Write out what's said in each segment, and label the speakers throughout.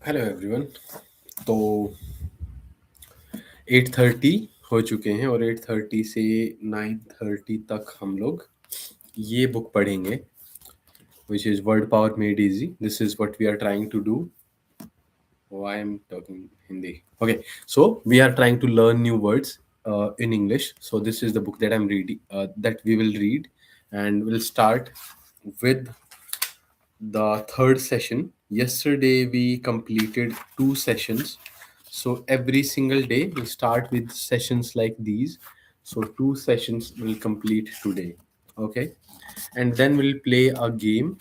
Speaker 1: Hello everyone. तो 8:30 हो चुके हैं और 8:30 से 9:30 तक हम लोग ये बुक पढ़ेंगे, which is Word Power Made Easy. This is what we are trying to do. Why I'm talking Hindi? Okay, so we are trying to learn new words in English. So this is the book that I'm reading, that we will read, and we'll start with the third session. Yesterday we completed two sessions. So every single day we start with sessions like these. So two sessions will complete today. Okay. And then we'll play a game,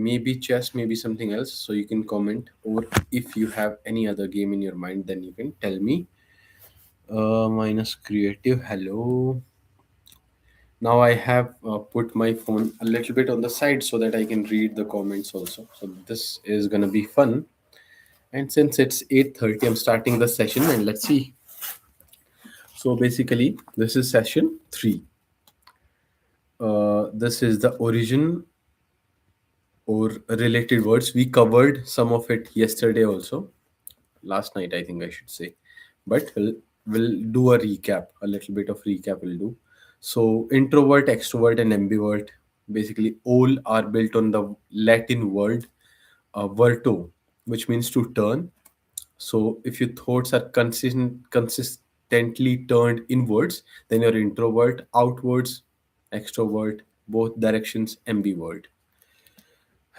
Speaker 1: maybe chess, maybe something else. So you can comment, or if you have any other game in your mind, then you can tell me. Minus creative. Hello. Now I have put my phone a little bit on the side so that I can read the comments also. So this is gonna be fun. And since it's 8:30, I'm starting the session and let's see. So basically, this is session three. This is the origin or related words. We covered some of it yesterday also. Last night, I think I should say. But we'll do a recap, a little bit of recap we'll do. So introvert, extrovert, and ambivert, basically all are built on the Latin word verto, which means to turn. So if your thoughts are consistently turned inwards, then you're introvert, outwards, extrovert, both directions, ambivert.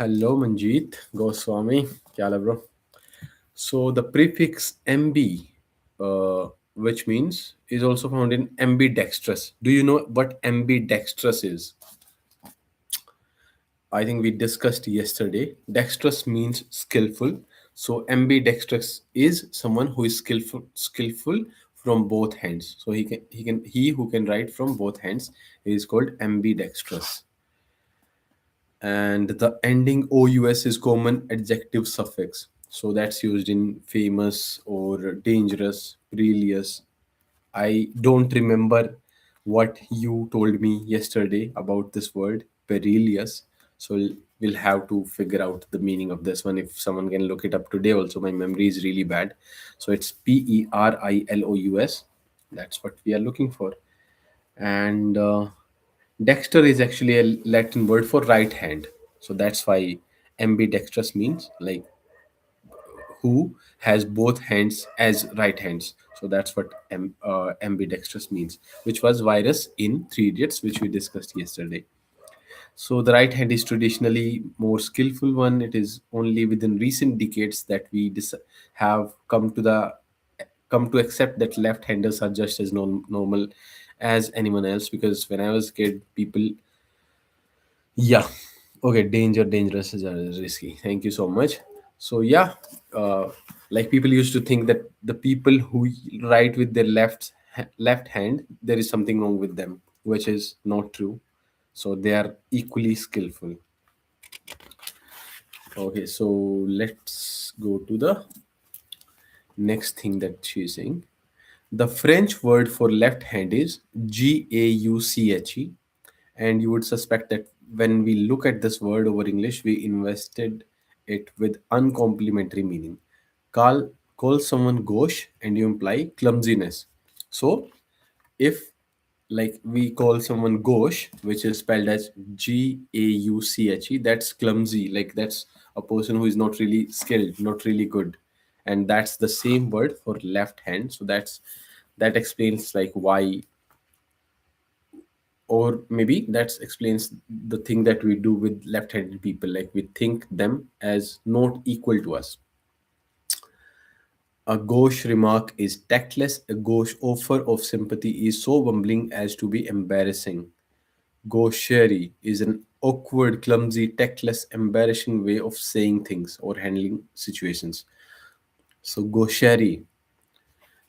Speaker 1: Hello, Manjeet Goswami. Kya haal hai, bro? So the prefix MB, which means is also found in ambidextrous. Do you know what ambidextrous is? I think we discussed yesterday. Dexterous means skillful. So ambidextrous is someone who is skillful from both hands. So he who can write from both hands is called ambidextrous. And the ending ous is common adjective suffix, so that's used in famous or dangerous, perilous. I don't remember what you told me yesterday about this word perilous, so we'll have to figure out the meaning of this one. If someone can look it up today also, my memory is really bad. So it's perilous. That's what we are looking for. And dexter is actually a Latin word for right hand, so that's why ambidextrous means like who has both hands as right hands. So that's what ambidextrous means, which was virus in Three Idiots, which we discussed yesterday. So the right hand is traditionally more skillful one. It is only within recent decades that we have come to accept that left-handers are just as normal as anyone else. Because when I was a kid, people, yeah, okay, dangerous is risky. Thank you so much. So yeah, uh, like people used to think that the people who write with their left hand, there is something wrong with them, which is not true. So they are equally skillful. Okay, so let's go to the next thing that she's saying. The French word for left hand is gauche, and you would suspect that when we look at this word over English, we invested it with uncomplimentary meaning. Call someone gauche, and you imply clumsiness. So if like we call someone gauche, which is spelled as gauche, that's clumsy, like that's a person who is not really skilled, not really good. And that's the same word for left hand. So that explains like why, or maybe that explains the thing that we do with left-handed people, like we think them as not equal to us. A gauche remark is tactless. A gauche offer of sympathy is so bumbling as to be embarrassing. Gaucherie is an awkward, clumsy, tactless, embarrassing way of saying things or handling situations. So gaucherie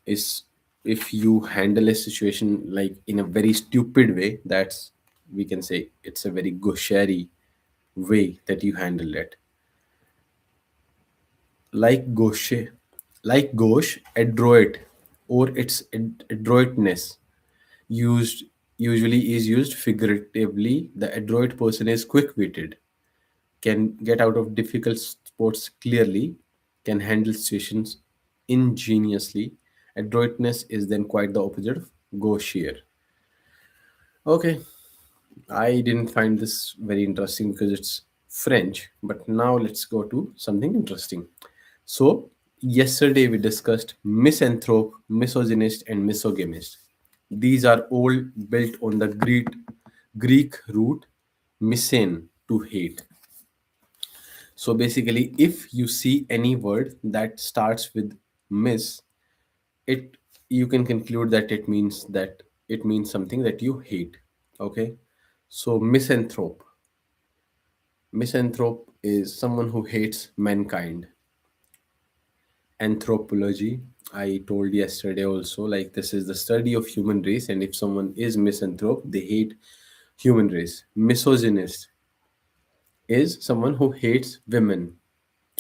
Speaker 1: is if you handle a situation like in a very stupid way, that's, we can say it's a very gaucherie way that you handle it. Like gauche, like gauche, adroit or its adroitness used usually is used figuratively. The adroit person is quick-witted, can get out of difficult sports clearly, can handle situations ingeniously. Adroitness is then quite the opposite of go sheer. Okay, I didn't find this very interesting because it's French, but now let's go to something interesting. So, yesterday we discussed misanthrope, misogynist, and misogynist. These are all built on the Greek root misein, to hate. So basically, if you see any word that starts with mis, it you can conclude that it means something that you hate. Okay, so misanthrope is someone who hates mankind. Anthropology, I told yesterday also, like this is the study of human race, and if someone is misanthrope, they hate human race. Misogynist is someone who hates women.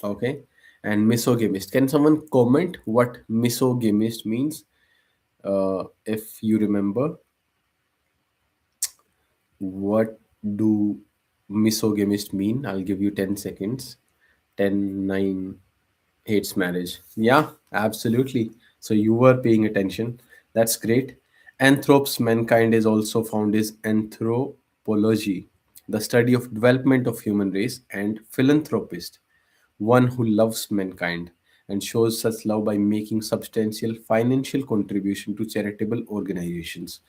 Speaker 1: Okay, and misogynist, can someone comment what misogynist means? If you remember, what do misogynist mean? I'll give you 10 seconds. 10, 9, hates marriage. Yeah, absolutely. So you were paying attention. That's great. Anthropes, mankind is also found is anthropology, the study of development of human race, and philanthropist, one who loves mankind and shows such love by making substantial financial contribution to charitable organizations.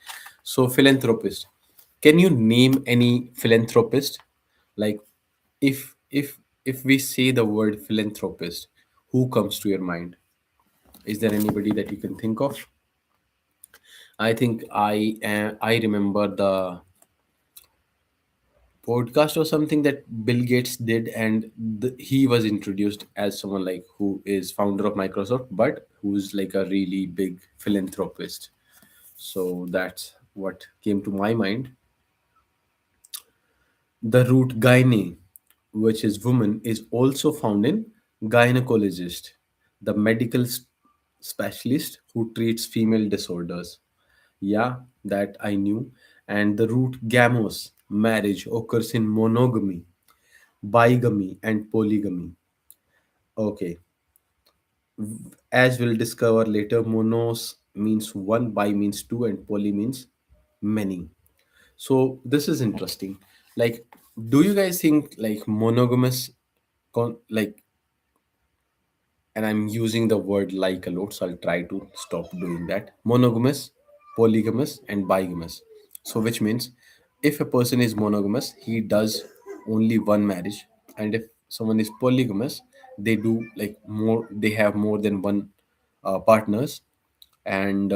Speaker 1: So philanthropist. Can you name any philanthropist? Like if we say the word philanthropist, who comes to your mind? Is there anybody that you can think of? I think I remember the podcast or something that Bill Gates did, and he was introduced as someone like who is founder of Microsoft, but who's like a really big philanthropist. So that's what came to my mind. The root gyne, which is woman, is also found in gynecologist, the medical specialist who treats female disorders. Yeah, that I knew. And the root gamos, marriage, occurs in monogamy, bigamy, and polygamy. Okay, as we'll discover later, monos means one, bi means two, and poly means many. So this is interesting. Like, do you guys think like monogamous, like, and I'm using the word like a lot, so I'll try to stop doing that. Monogamous, polygamous, and bigamous. So, which means if a person is monogamous, he does only one marriage, and if someone is polygamous, they do like more, they have more than one partners, and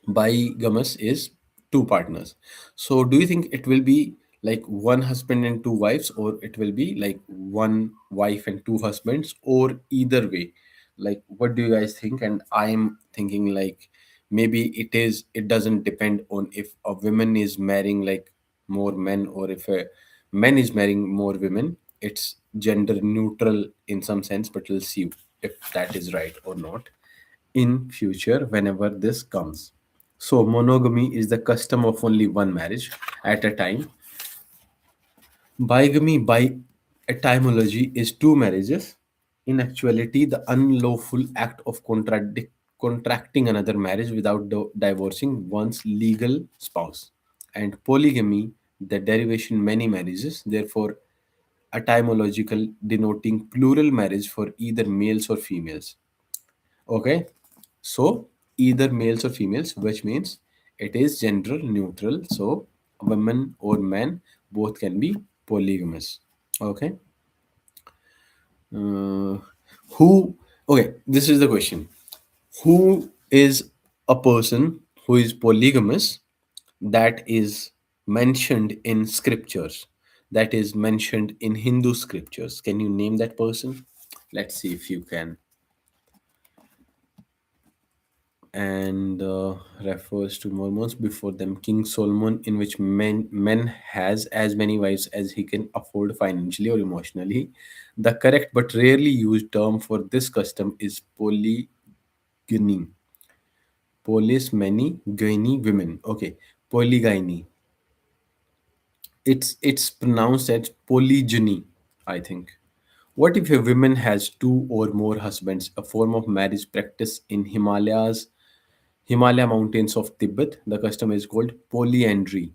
Speaker 1: bigamous is two partners. So do you think it will be like one husband and two wives, or it will be like one wife and two husbands, or either way? Like, what do you guys think? And I'm thinking like maybe it doesn't depend on if a woman is marrying like more men, or if a man is marrying more women. It's gender neutral in some sense, but we'll see if that is right or not in future whenever this comes. So monogamy is the custom of only one marriage at a time. Bigamy by etymology is two marriages. In actuality, the unlawful act of contracting another marriage without divorcing one's legal spouse. And polygamy, the derivation many marriages, therefore etymological denoting plural marriage for either males or females. Okay, so either males or females, which means it is gender neutral. So women or men both can be polygamous. Okay, uh, who? Okay, this is the question: who is a person who is polygamous that is mentioned in scriptures? That is mentioned in Hindu scriptures. Can you name that person? Let's see if you can. And refers to Mormons before them. King Solomon, in which men has as many wives as he can afford financially or emotionally. The correct but rarely used term for this custom is polygyny. Polis many, gyny women. Okay, polygyny. It's pronounced as polygyny, I think. What if a woman has two or more husbands? A form of marriage practice in Himalaya mountains of Tibet. The custom is called polyandry.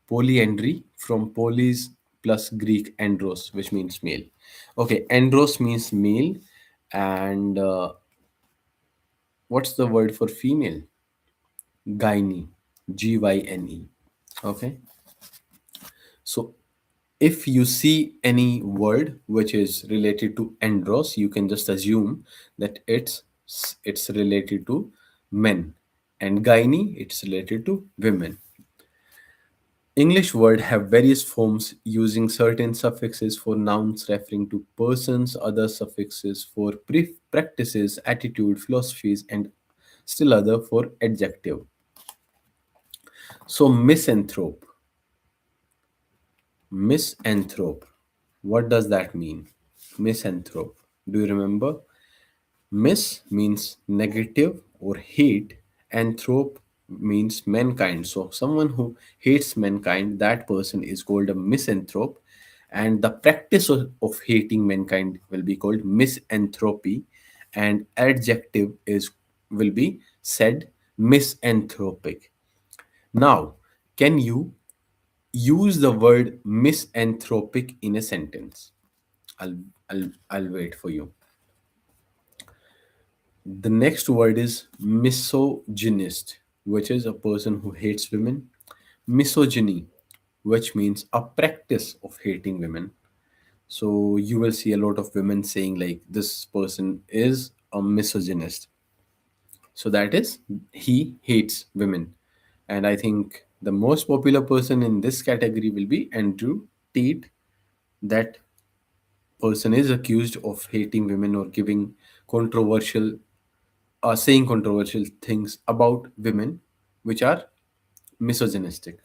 Speaker 1: Polyandry from polis plus Greek andros, which means male. Okay, andros means male, and what's the word for female? Gyne, Gyne. Okay, so if you see any word which is related to andros, you can just assume that it's related to men, and gyne it's related to women. English words have various forms using certain suffixes for nouns referring to persons, other suffixes for practices, attitude, philosophies, and still other for adjective. So misanthrope. What does that mean? Misanthrope. Do you remember? Mis means negative or hate, anthrope means mankind. So, someone who hates mankind, that person is called a misanthrope, and the practice of hating mankind will be called misanthropy, and adjective is will be said misanthropic. Now, can you use the word misanthropic in a sentence? I'll I'll wait for you. The next word is misogynist, which is a person who hates women. Misogyny, which means a practice of hating women. So you will see a lot of women saying like this person is a misogynist. So that is he hates women. And I think the most popular person in this category will be Andrew Tate. That person is accused of hating women or giving controversial saying controversial things about women which are misogynistic.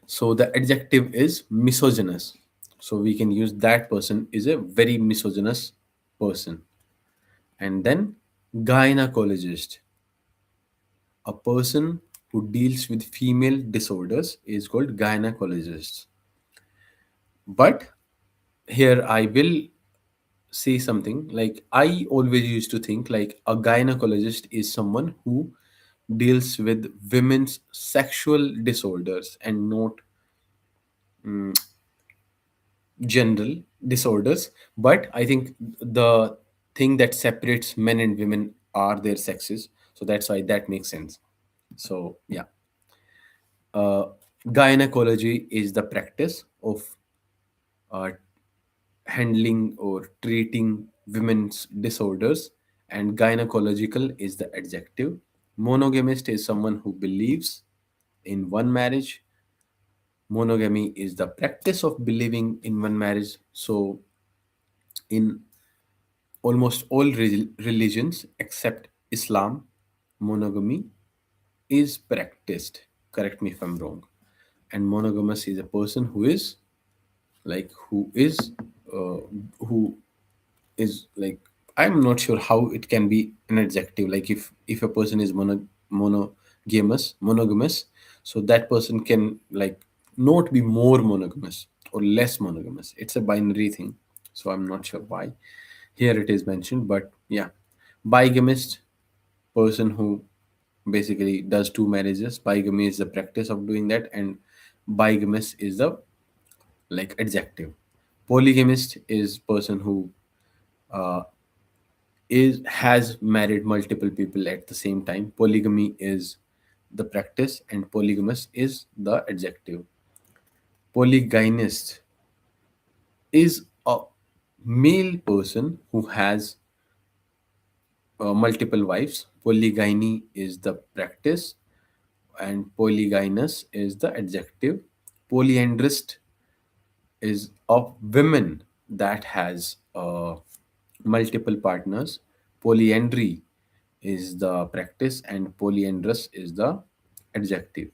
Speaker 1: So the adjective is misogynous. So we can use that person is a very misogynous person. And then gynecologist, a person who deals with female disorders is called gynecologist. But here I will say something like I always used to think like a gynecologist is someone who deals with women's sexual disorders and not general disorders. But I think the thing that separates men and women are their sexes, so that's why that makes sense. So yeah, uh, gynecology is the practice of uh, handling or treating women's disorders, and gynecological is the adjective. Monogamist is someone who believes in one marriage. Monogamy is the practice of believing in one marriage. So in almost all religions except Islam, monogamy is practiced. Correct me if I'm wrong. And monogamous is a person who is like uh, who is like, I'm not sure how it can be an adjective. Like if a person is monogamous, so that person can like not be more monogamous or less monogamous. It's a binary thing. So I'm not sure why here it is mentioned, but yeah, bigamist, person who basically does two marriages. Bigamy is the practice of doing that, and bigamist is the like adjective. Polygamist is person who uh, is has married multiple people at the same time. Polygamy is the practice, and polygamous is the adjective. Polygynist is a male person who has multiple wives. Polygyny is the practice, and polygynous is the adjective. Polyandrist is of women that has multiple partners. Polyandry is the practice, and polyandrous is the adjective.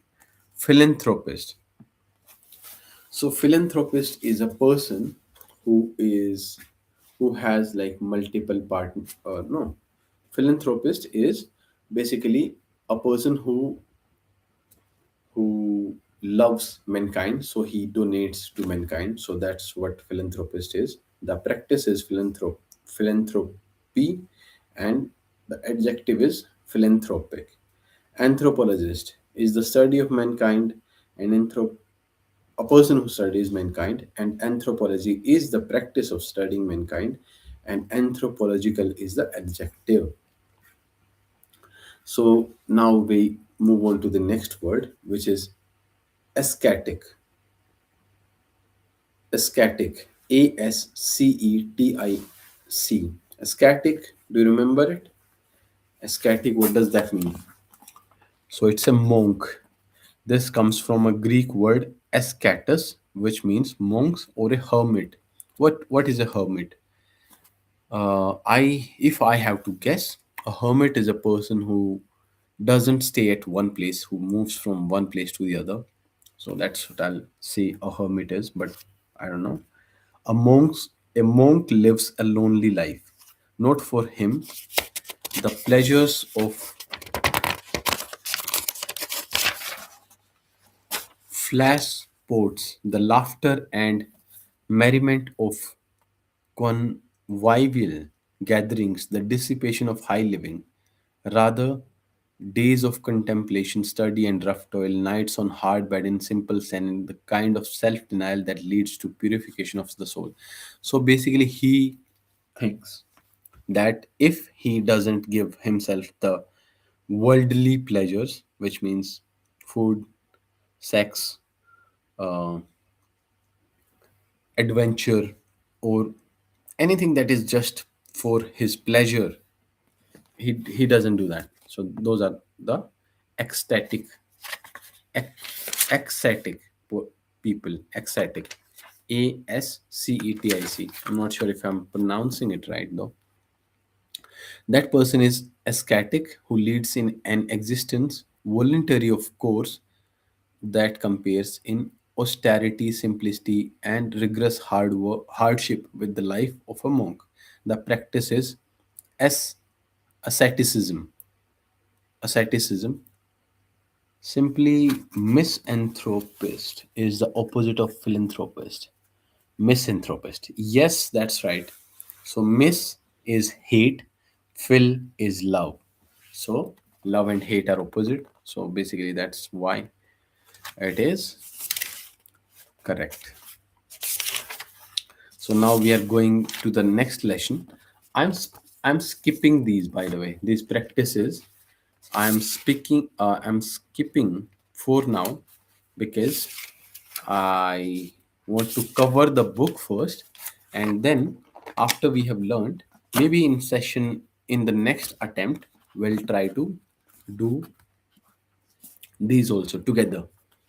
Speaker 1: Philanthropist. So philanthropist is a person who has like multiple partners. No, philanthropist is basically a person who loves mankind, so he donates to mankind. So that's what philanthropist is. The practice is philanthropy, and the adjective is philanthropic. Anthropologist is the study of mankind, and a person who studies mankind, and anthropology is the practice of studying mankind, and anthropological is the adjective. So now we move on to the next word, which is ascetic. Ascetic, Ascetic. Ascetic, do you remember it? Ascetic, what does that mean? So it's a monk. This comes from a Greek word ascetus, which means monks or a hermit. What is a hermit? If I have to guess, a hermit is a person who doesn't stay at one place, who moves from one place to the other. So that's what I'll say a hermit is, but I don't know. A monk's a monk lives a lonely life. Not for him, the pleasures of flash sports, the laughter and merriment of convivial gatherings, the dissipation of high living. Rather, days of contemplation, study, and rough toil, nights on hard bed in simple sin, and the kind of self denial that leads to purification of the soul. So basically, he thinks that if he doesn't give himself the worldly pleasures, which means food, sex, uh, adventure, or anything that is just for his pleasure, he doesn't do that. So those are the ecstatic ecstatic people. Ecstatic, Ascetic. I'm not sure if I'm pronouncing it right though. That person is ascetic who leads in an existence voluntary of course that compares in austerity, simplicity, and rigorous hardship with the life of a monk. The practice is as asceticism. Asceticism. Simply, misanthropist is the opposite of philanthropist. Misanthropist. Yes, that's right. So, mis is hate, phil is love. So, love and hate are opposite. So, basically, that's why it is correct. So now we are going to the next lesson. I'm skipping these, by the way. These practices I'm skipping for now because I want to cover the book first, and then after we have learned, maybe in the next attempt we'll try to do these also together.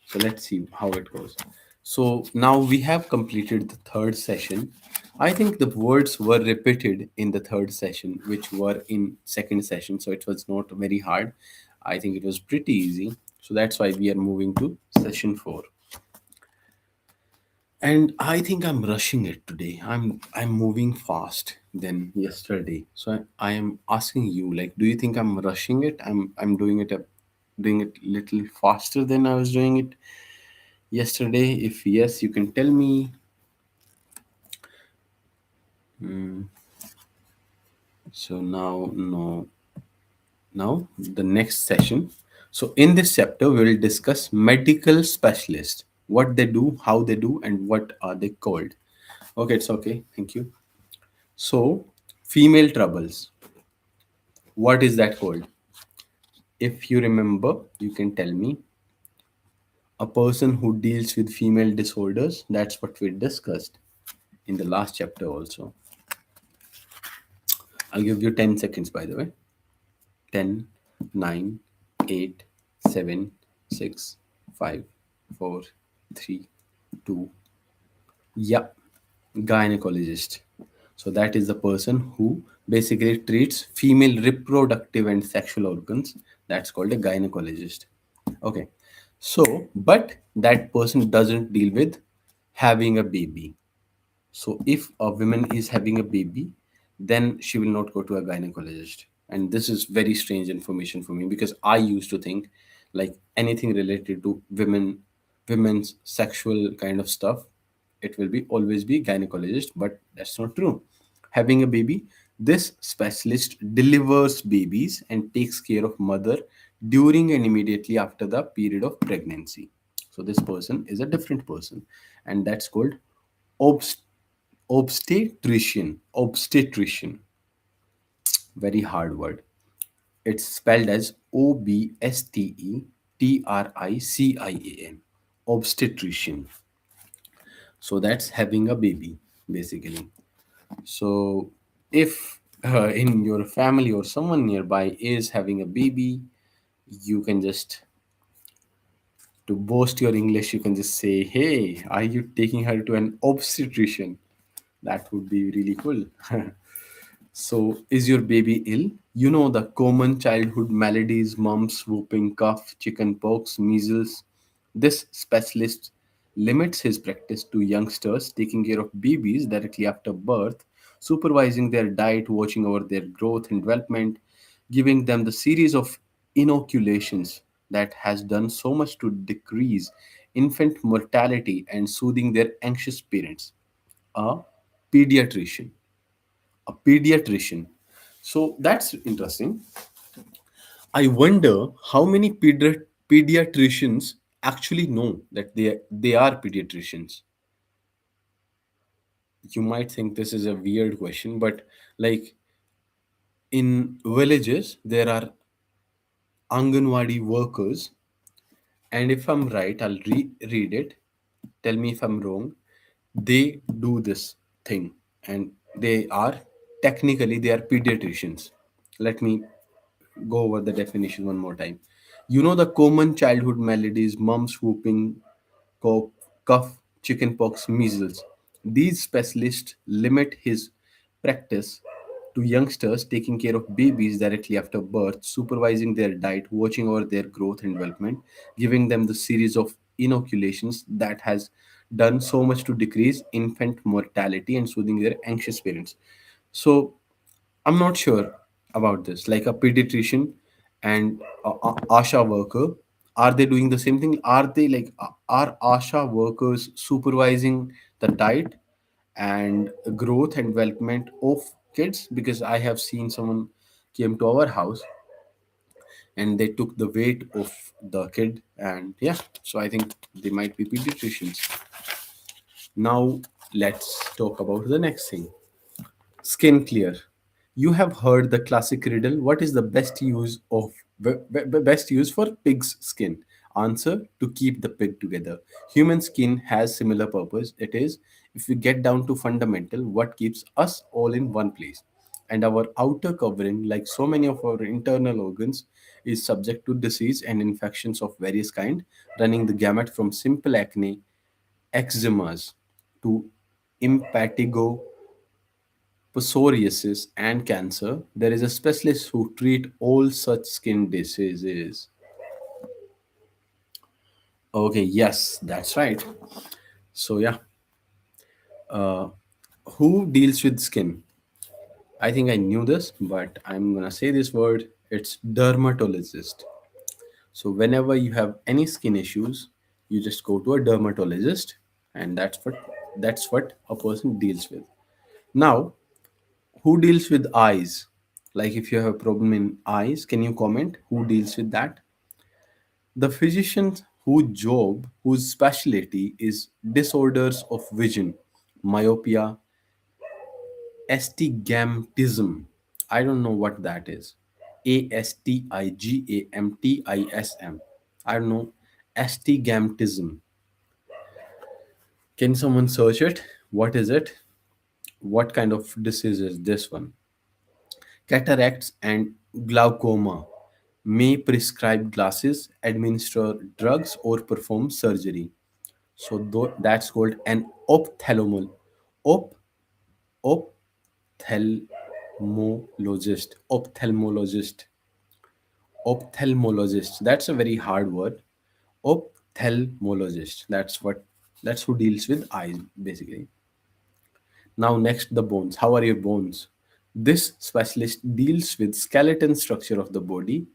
Speaker 1: So let's see how it goes. So now we have completed the third session. I think the words were repeated in the third session, which were in second session. So it was not very hard. I think it was pretty easy. So that's why we are moving to session four. And I think I'm rushing it today. I'm moving fast than yesterday. So I am asking you, like, do you think I'm rushing it? I'm doing it little faster than I was doing it yesterday. If yes, you can tell me. So now, no, now the next session. So in this chapter, we will discuss medical specialists, what they do, how they do, and what are they called. Okay, it's okay. Thank you. So, female troubles. What is that called? If you remember, you can tell me. A person who deals with female disorders. That's what we discussed in the last chapter also. I'll give you 10 seconds, by the way. 10, 9, 8, 7, 6, 5, 4, 3, 2. Yeah, gynecologist. So that is the person who basically treats female reproductive and sexual organs. That's called a gynecologist. Okay. So, but that person doesn't deal with having a baby. So if a woman is having a baby, then she will not go to a gynecologist. And this is very strange information for me because I used to think like anything related to women's sexual kind of stuff, it will be always be gynecologist, but that's not true. Having a baby, this specialist delivers babies and takes care of mother during and immediately after the period of pregnancy. So this person is a different person, and that's called obst- obstetrician. Very hard word. It's spelled as obstetrician. Obstetrician. So that's having a baby, basically. So if in your family or someone nearby is having a baby, you can just, to boast your English, you can just say, "Hey, are you taking her to an obstetrician?" That would be really cool. So, is your baby ill? You know the common childhood maladies: mumps, whooping cough, chicken pox, measles. This specialist limits his practice to youngsters, taking care of babies directly after birth, supervising their diet, watching over their growth and development, giving them the series of inoculations that has done so much to decrease infant mortality and soothing their anxious parents. A pediatrician. A pediatrician. So that's interesting. I wonder how many pediatricians actually know that they are pediatricians. You might think this is a weird question, but like in villages, there are Anganwadi workers, and if I'm right, I'll read it. Tell me if I'm wrong. They do this thing, and they are technically they are pediatricians. Let me go over the definition one more time. You know the common childhood maladies: mumps, whooping cough, chickenpox, measles. These specialists limit his practice to youngsters, taking care of babies directly after birth, supervising their diet, watching over their growth and development, giving them the series of inoculations that has done so much to decrease infant mortality and soothing their anxious parents. So I'm not sure about this. Like a pediatrician and a ASHA worker, are they doing the same thing? Are they like are ASHA workers supervising the diet and growth and development of kids? Because I have seen someone came to our house and they took the weight of the kid, and yeah, so I think they might be pediatricians. Now let's talk about the next thing. Skin clear. You have heard the classic riddle. What is the best use for pig's skin? Answer: to keep the pig together. Human skin has similar purpose. It is, if we get down to fundamental, what keeps us all in one place. And our outer covering, like so many of our internal organs, is subject to disease and infections of various kind, running the gamut from simple acne, eczemas, to impetigo, psoriasis, and cancer. There is a specialist who treat all such skin diseases. Okay, yes, that's right. So yeah, uh, who deals with skin? I think I knew this, but I'm gonna say this word. It's dermatologist. So whenever you have any skin issues, you just go to a dermatologist, and that's what a person deals with. Now, who deals with eyes? Like if you have a problem in eyes, can you comment who deals with that? The physician whose specialty is disorders of vision: myopia, astigmatism. I don't know what that is. Astigmatism. I don't know. Astigmatism. Can someone search it? What is it? What kind of disease is this one? Cataracts and glaucoma may prescribe glasses, administer drugs, or perform surgery. So that's called an op, ophthalmologist. Ophthalmologist. That's a very hard word. Ophthalmologist. That's who deals with eyes basically. Now, next, the bones. How are your bones? This specialist deals with skeleton structure of the body,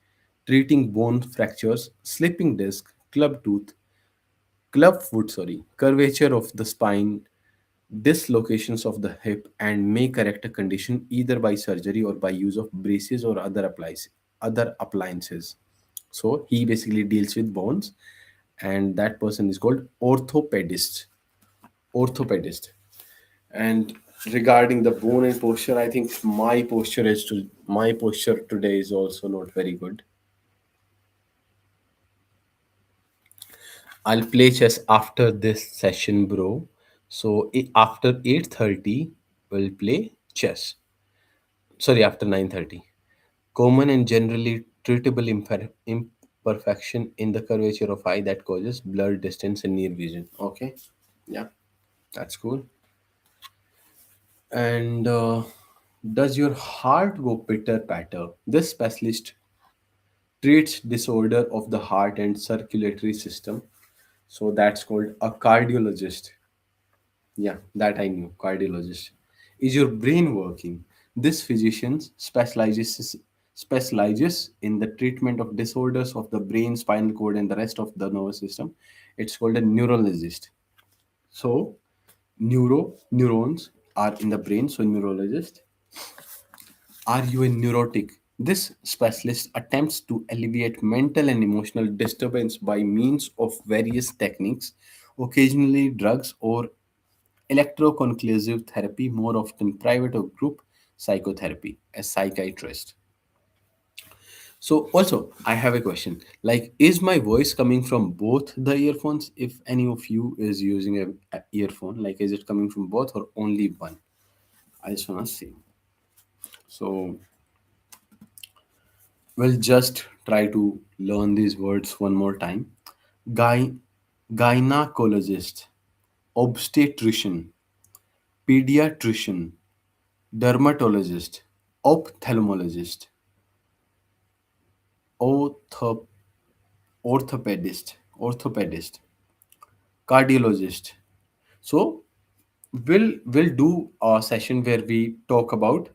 Speaker 1: treating bone fractures, slipping disc, club foot, sorry, curvature of the spine, dislocations of the hip and may correct a condition either by surgery or by use of braces or other appliances. So he basically deals with bones, and that person is called orthopedist. And regarding the bone and posture, I think my posture today is also not very good. I'll play chess after this session, bro. So after 8:30, we'll play chess. Sorry, after 9:30. Common and generally treatable imperfection in the curvature of eye that causes blur, distance, and near vision. Okay, yeah, that's cool. And does your heart go pitter patter? This specialist treats disorder of the heart and circulatory system. So that's called a cardiologist. Yeah, that I knew. Cardiologist. Is your brain working? This physician specializes in the treatment of disorders of the brain, spinal cord, and the rest of the nervous system. It's called a neurologist. So, neurons are in the brain. So, neurologist. Are you a neurotic? This specialist attempts to alleviate mental and emotional disturbance by means of various techniques, occasionally drugs or electroconclusive therapy, more often private or group psychotherapy, a psychiatrist. So, also, I have a question. Like, is my voice coming from both the earphones? If any of you is using a earphone, like, is it coming from both or only one? I just want to see. So, we'll just try to learn these words one more time. Guy, gynecologist, obstetrician, pediatrician, dermatologist, ophthalmologist, ortho, orthopedist, cardiologist. So we'll do a session where we talk about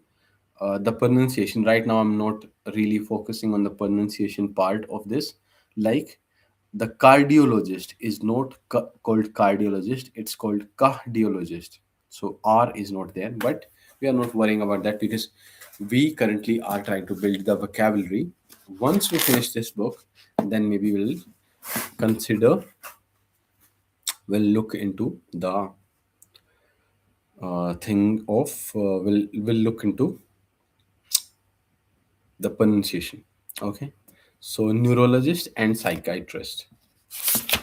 Speaker 1: the pronunciation. Right now, I'm not really focusing on the pronunciation part of this. Like the cardiologist is not called cardiologist; it's called cardiologist. So R is not there, but we are not worrying about that because we currently are trying to build the vocabulary. Once we finish this book, then maybe consider we'll look into the thing of we'll look into the pronunciation. Okay, so neurologist and psychiatrist.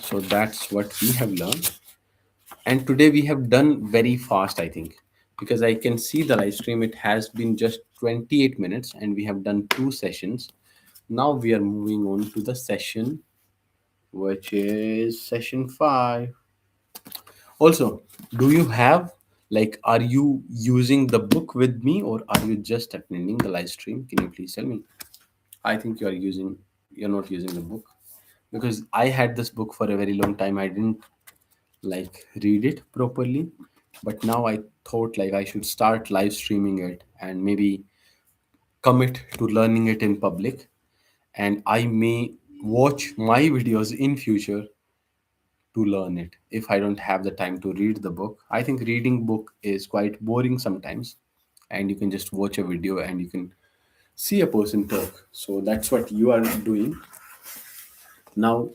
Speaker 1: So that's what we have learned, and today we have done very fast, I think, because I can see the live stream. It has been just 28 minutes, and we have done two sessions. Now we are moving on to the session, which is session 5. Also, do you have, like, are you using the book with me or are you just attending the live stream? Can you please tell me? I think you're not using the book because I had this book for a very long time. I didn't like read it properly, but now I thought like I should start live streaming it and maybe commit to learning it in public, and I may watch my videos in future to learn it if I don't have the time to read the book. I think reading book is quite boring sometimes, and you can just watch a video and you can see a person talk. So that's what you are doing now.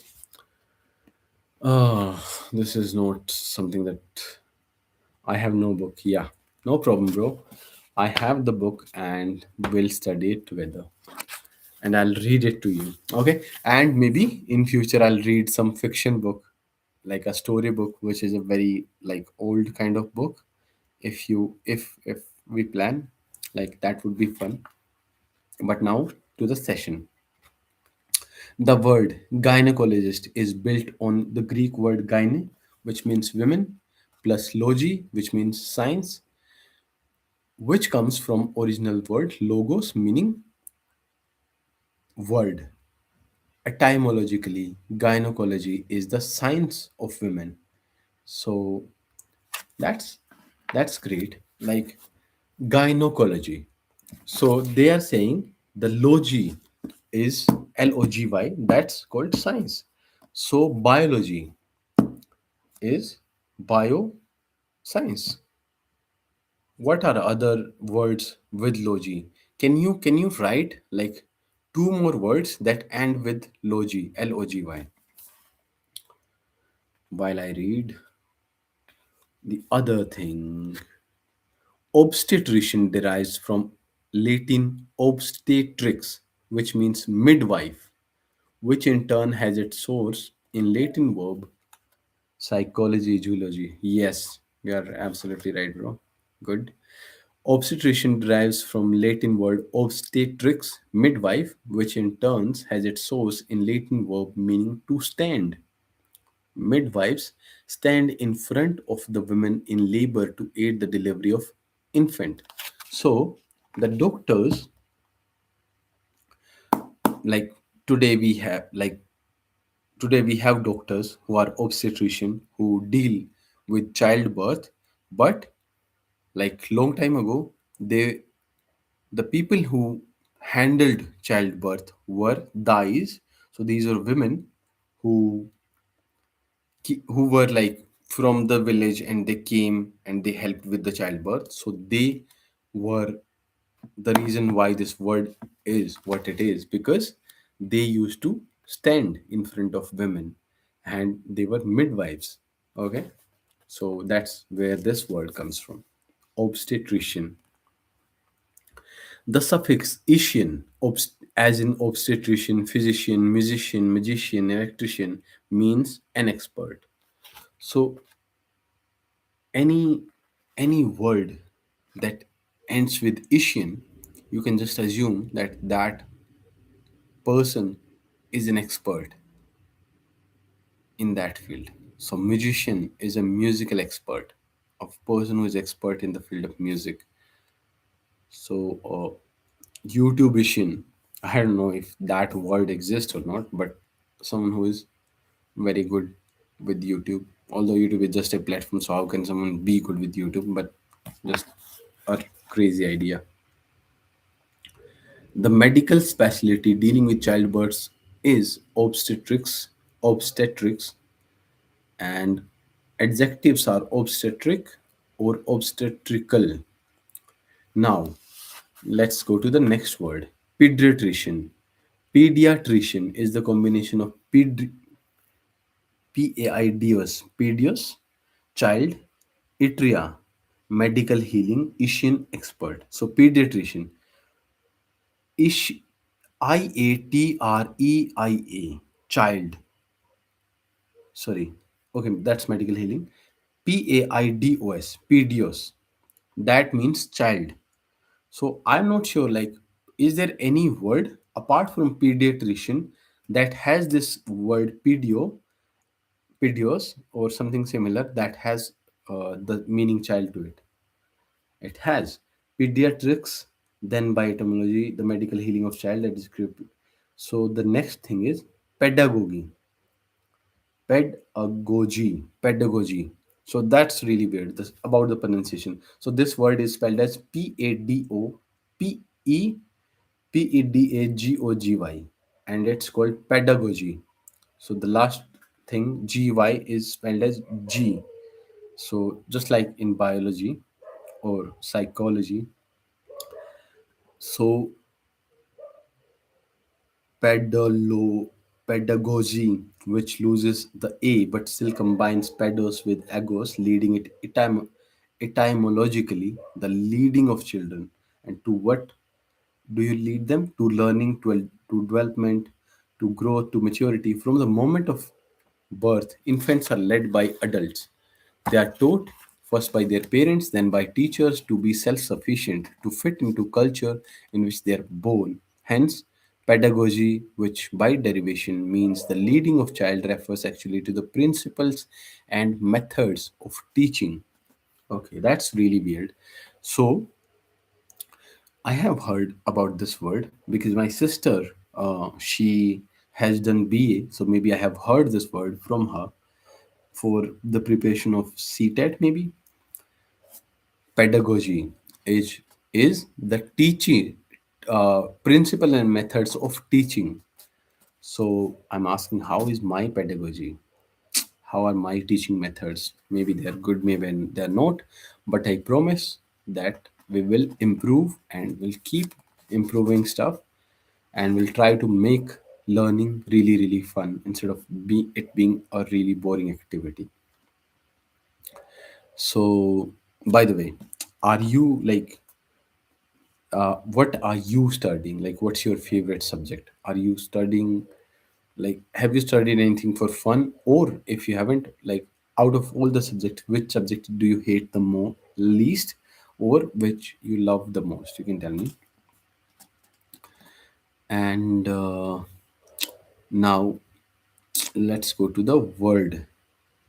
Speaker 1: This is not something that I have. No book. Yeah, no problem, bro. I have the book and we'll study it together. And I'll read it to you. Okay. And maybe in future I'll read some fiction book, like a story book, which is a very like old kind of book. If we plan, like that would be fun. But now to the session. The word gynecologist is built on the Greek word gyne, which means women, plus logi, which means science, which comes from original word logos, meaning word. Etymologically, gynecology is the science of women. So that's that's great. Like gynecology. So they are saying the logy is logy. That's called science. So biology is bioscience. What are other words with logi? Can you write like two more words that end with logi, Logy? While I read the other thing, obstetrician derives from Latin obstetrix, which means midwife, which in turn has its source in Latin verb psychology, zoology. Yes, you are absolutely right, bro. Good. Obstetrician derives from Latin word obstetrix, midwife, which in turn has its source in Latin verb meaning to stand. Midwives stand in front of the women in labor to aid the delivery of infant. So the doctors, like today we have like today we have doctors who are obstetrician who deal with childbirth, but like long time ago, the people who handled childbirth were dais. So these are women who who were like from the village, and they came and they helped with the childbirth. So they were the reason why this word is what it is, because they used to stand in front of women and they were midwives. Okay, so that's where this word comes from, obstetrician. The suffix "ician", as in obstetrician, physician, musician, magician, electrician, means an expert. So any any word that ends with "ician", you can just assume that that person is an expert in that field. So musician is a musical expert, a person who is expert in the field of music. So YouTubeician, I don't know if that word exists or not, but someone who is very good with YouTube. Although YouTube is just a platform, so how can someone be good with YouTube? But just a crazy idea. The medical specialty dealing with childbirths is obstetrics, and adjectives are obstetric or obstetrical. Now, let's go to the next word, pediatrician. Pediatrician is the combination of paidios, child, itria, medical healing, Asian expert. So pediatrician, ish, IATREIA, child. Sorry, okay, that's medical healing. Paidos, that means child. So I'm not sure, like, is there any word apart from pediatrician that has this word pedios, or something similar that has the meaning child to it? It has pediatrics, then by etymology, the medical healing of child that is created. So the next thing is pedagogy. Pedagogy. So that's really weird. This about the pronunciation. So this word is spelled as Pedagogy, and it's called pedagogy. So the last thing, gy, is spelled as g. So just like in biology or psychology, so pedalo pedagogy, which loses the a but still combines pedos with agos, leading it etymologically the leading of children. And to what do you lead them? To learning, to development, to growth, to maturity. From the moment of birth, infants are led by adults. They are taught first by their parents, then by teachers to be self sufficient, to fit into culture in which they are born. Hence, pedagogy, which by derivation means the leading of child, refers actually to the principles and methods of teaching. Okay, that's really weird. So, I have heard about this word because my sister, she has done BA, so maybe I have heard this word from her for the preparation of CTET. Maybe pedagogy is the teaching principle and methods of teaching. So I'm asking, how is my pedagogy? How are my teaching methods? Maybe they're good, maybe they're not, but I promise. that we will improve and we'll keep improving stuff, and we'll try to make learning really really fun instead of it being a really boring activity. So, by the way, are you like what are you studying? Like, what's your favorite subject? Are you studying, like, have you studied anything for fun? Or if you haven't, like, out of all the subjects, which subject do you hate the least, or which you love the most? You can tell me. And now let's go to the word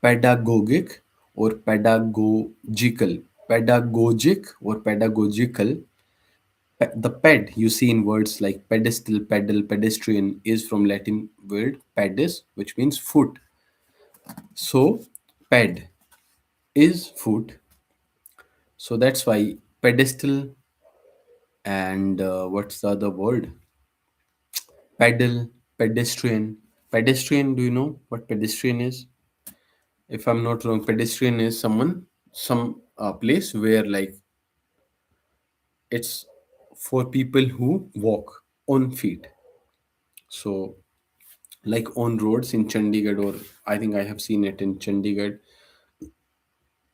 Speaker 1: pedagogic or pedagogical. Pedagogic or pedagogical. The ped you see in words like pedestal, pedal, pedestrian is from Latin word pedis, which means foot. So ped is foot. So that's why pedestal and what's the other word? Pedal, pedestrian. Pedestrian, do you know what pedestrian is? If I'm not wrong, pedestrian is some place where like it's for people who walk on feet. So like on roads in Chandigarh, or I think I have seen it in Chandigarh,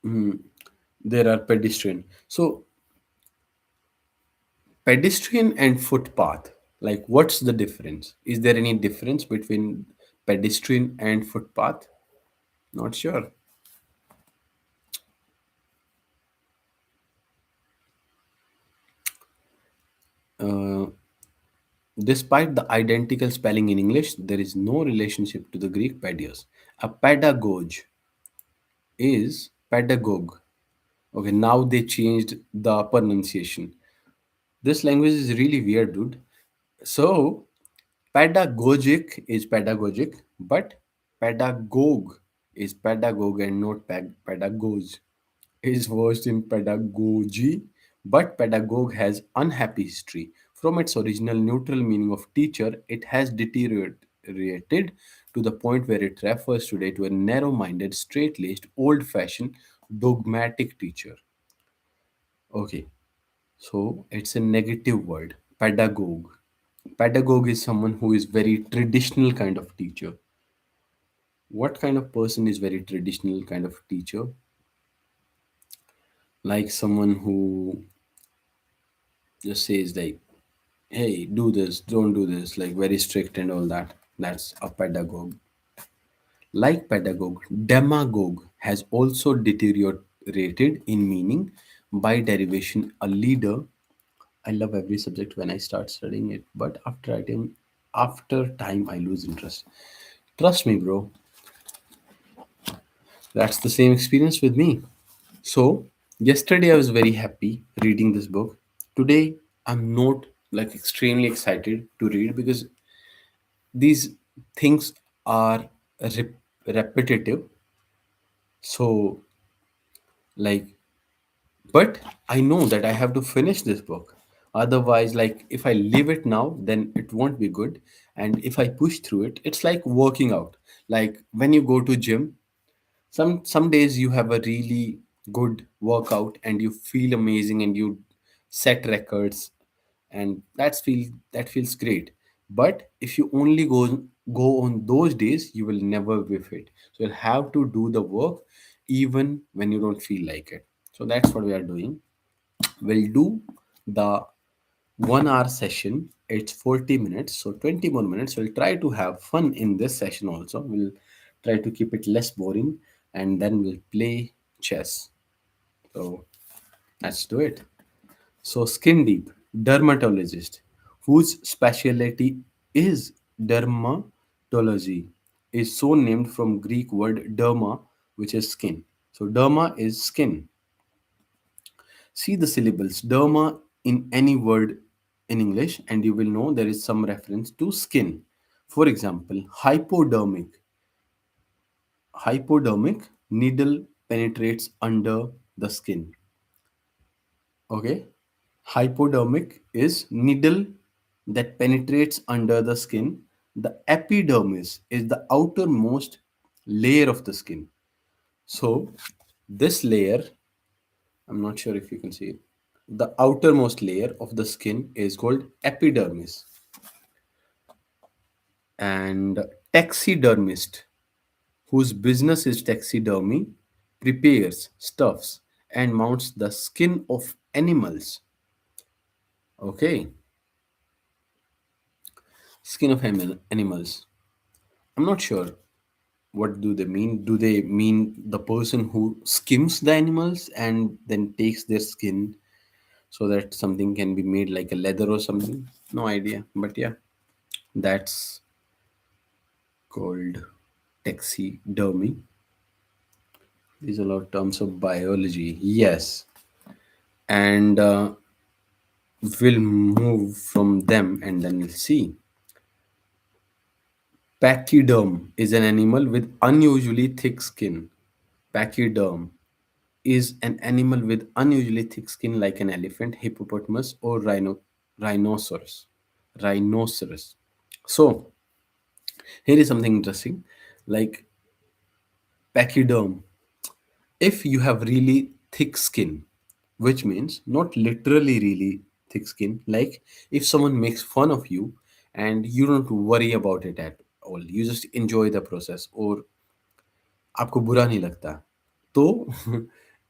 Speaker 1: there are pedestrian. So pedestrian and footpath, like what's the difference? Is there any difference between pedestrian and footpath? Not sure. Uh, Despite the identical spelling in English, there is no relationship to the Greek paidios. A pedagogue is pedagogue. Okay, now they changed the pronunciation. This language is really weird, dude. So, pedagogic is pedagogic, but pedagogue is pedagogue and not pedagogue. Is versed in pedagogy, but pedagogue has unhappy history. From its original neutral meaning of teacher, it has deteriorated to the point where it refers today to a narrow minded, straight laced, old fashioned, dogmatic teacher. Okay, so it's a negative word. Pedagogue. Pedagogue is someone who is very traditional kind of teacher. What kind of person is very traditional kind of teacher? Like someone who just says like, hey, do this, don't do this, like very strict and all that. That's a pedagogue. Like pedagogue, demagogue has also deteriorated in meaning by derivation. A leader. I love every subject when I start studying it, but after time I lose interest. Trust me, bro. That's the same experience with me. So, yesterday I was very happy reading this book. Today I'm not like extremely excited to read because these things are repetitive. So, like, but I know that I have to finish this book. Otherwise, like, if I leave it now, then it won't be good. And if I push through it, it's like working out. Like when you go to gym, some days you have a really good workout and you feel amazing and you set records, and that feels great. But if you only go on those days, you will never be fit. So you'll have to do the work even when you don't feel like it. So that's what we are doing. We'll do the 1 hour session. It's 40 minutes, so 20 more minutes. We'll try to have fun in this session also. We'll try to keep it less boring, and then we'll play chess. So let's do it. So, skin deep, dermatologist, whose specialty is dermatology, is so named from Greek word derma, which is skin. So, derma is skin. See the syllables derma in any word in English, and you will know there is some reference to skin. For example, hypodermic needle penetrates under the skin. Okay, hypodermic is needle that penetrates under the skin. The epidermis is the outermost layer of the skin. So, this layer, I'm not sure if you can see it. The outermost layer of the skin is called epidermis, and taxidermist, whose business is taxidermy, prepares, stuffs, and mounts the skin of animals. Okay, skin of animals. I'm not sure what do they mean. Do they mean the person who skims the animals and then takes their skin so that something can be made like a leather or something? No idea. But yeah, that's called taxidermy. These are a lot of terms of biology. Yes. And we'll move from them and then we'll see. Pachyderm is an animal with unusually thick skin. Pachyderm is an animal with unusually thick skin like an elephant, hippopotamus, or rhinoceros. Rhinoceros. So, here is something interesting. Like pachyderm, if you have really thick skin, which means not literally really thick skin, like if someone makes fun of you and you don't worry about it at all, you just enjoy the process, or आपको बुरा नहीं लगता, तो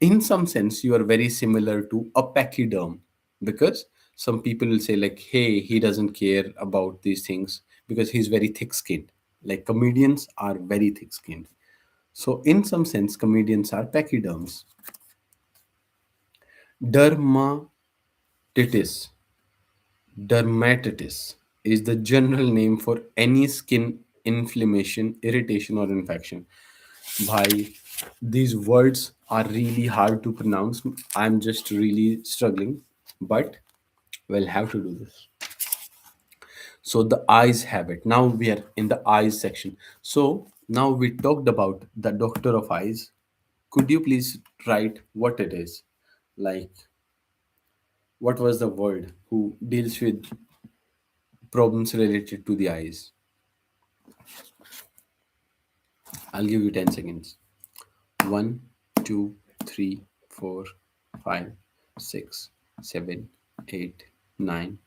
Speaker 1: in some sense you are very similar to a pachyderm, because some people will say like, hey, he doesn't care about these things because he's very thick skinned. Like comedians are very thick skinned, so in some sense comedians are pachyderms. Dermatitis. Dermatitis is the general name for any skin inflammation, irritation, or infection. Bhai, these words are really hard to pronounce. I'm just really struggling, but we'll have to do this. So the eyes have it. Now we are in the eyes section. So now we talked about the doctor of eyes. Could you please write what it is? Like, what was the word who deals with problems related to the eyes? I'll give you 10 seconds. 1, 2, 3, 4, 5, 6, 7, 8, 9,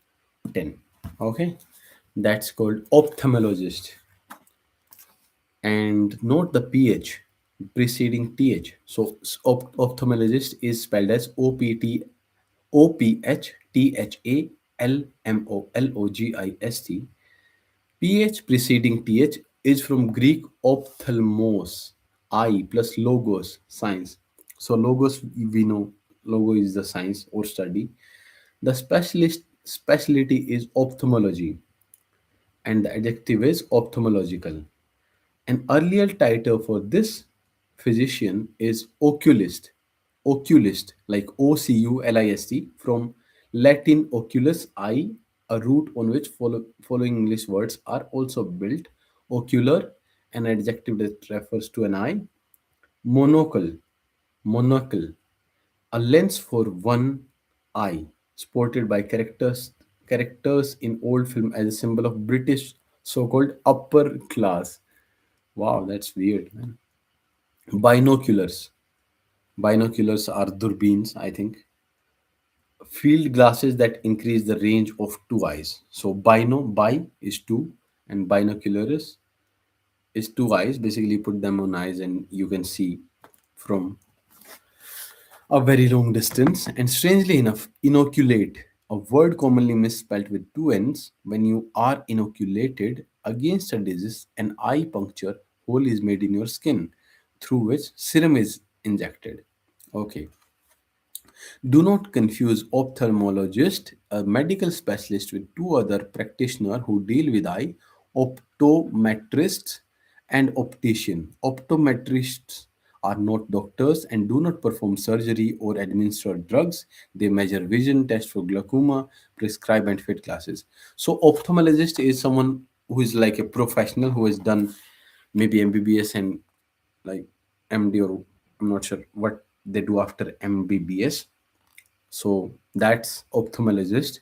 Speaker 1: 10. Okay, that's called ophthalmologist. And note the ph preceding th. So ophthalmologist is spelled as OPTHALMOLOGIST. PH preceding TH is from Greek ophthalmos, eye, plus logos, science. So logos, we know logo is the science or study. The specialty is ophthalmology, and the adjective is ophthalmological. An earlier title for this physician is oculist. Oculist, like OCULIST, from Latin oculus, eye, a root on which following English words are also built. Ocular, an adjective that refers to an eye. Monocle, monocle, a lens for one eye, sported by characters in old film as a symbol of British so-called upper class. Wow, that's weird, man. Binoculars. Binoculars are durbeens, I think. Field glasses that increase the range of two eyes. So bi is two, and binoculars is two eyes. Basically, put them on eyes, and you can see from a very long distance. And strangely enough, inoculate, a word commonly misspelled with two N's. When you are inoculated against a disease, an eye puncture hole is made in your skin through which serum is injected. Okay. Do not confuse ophthalmologist, a medical specialist, with two other practitioners who deal with eye, optometrists and optician. Optometrists are not doctors and do not perform surgery or administer drugs. They measure vision, test for glaucoma, prescribe and fit glasses. So ophthalmologist is someone who is like a professional who has done maybe MBBS and like MD, or I'm not sure what they do after MBBS. So that's ophthalmologist.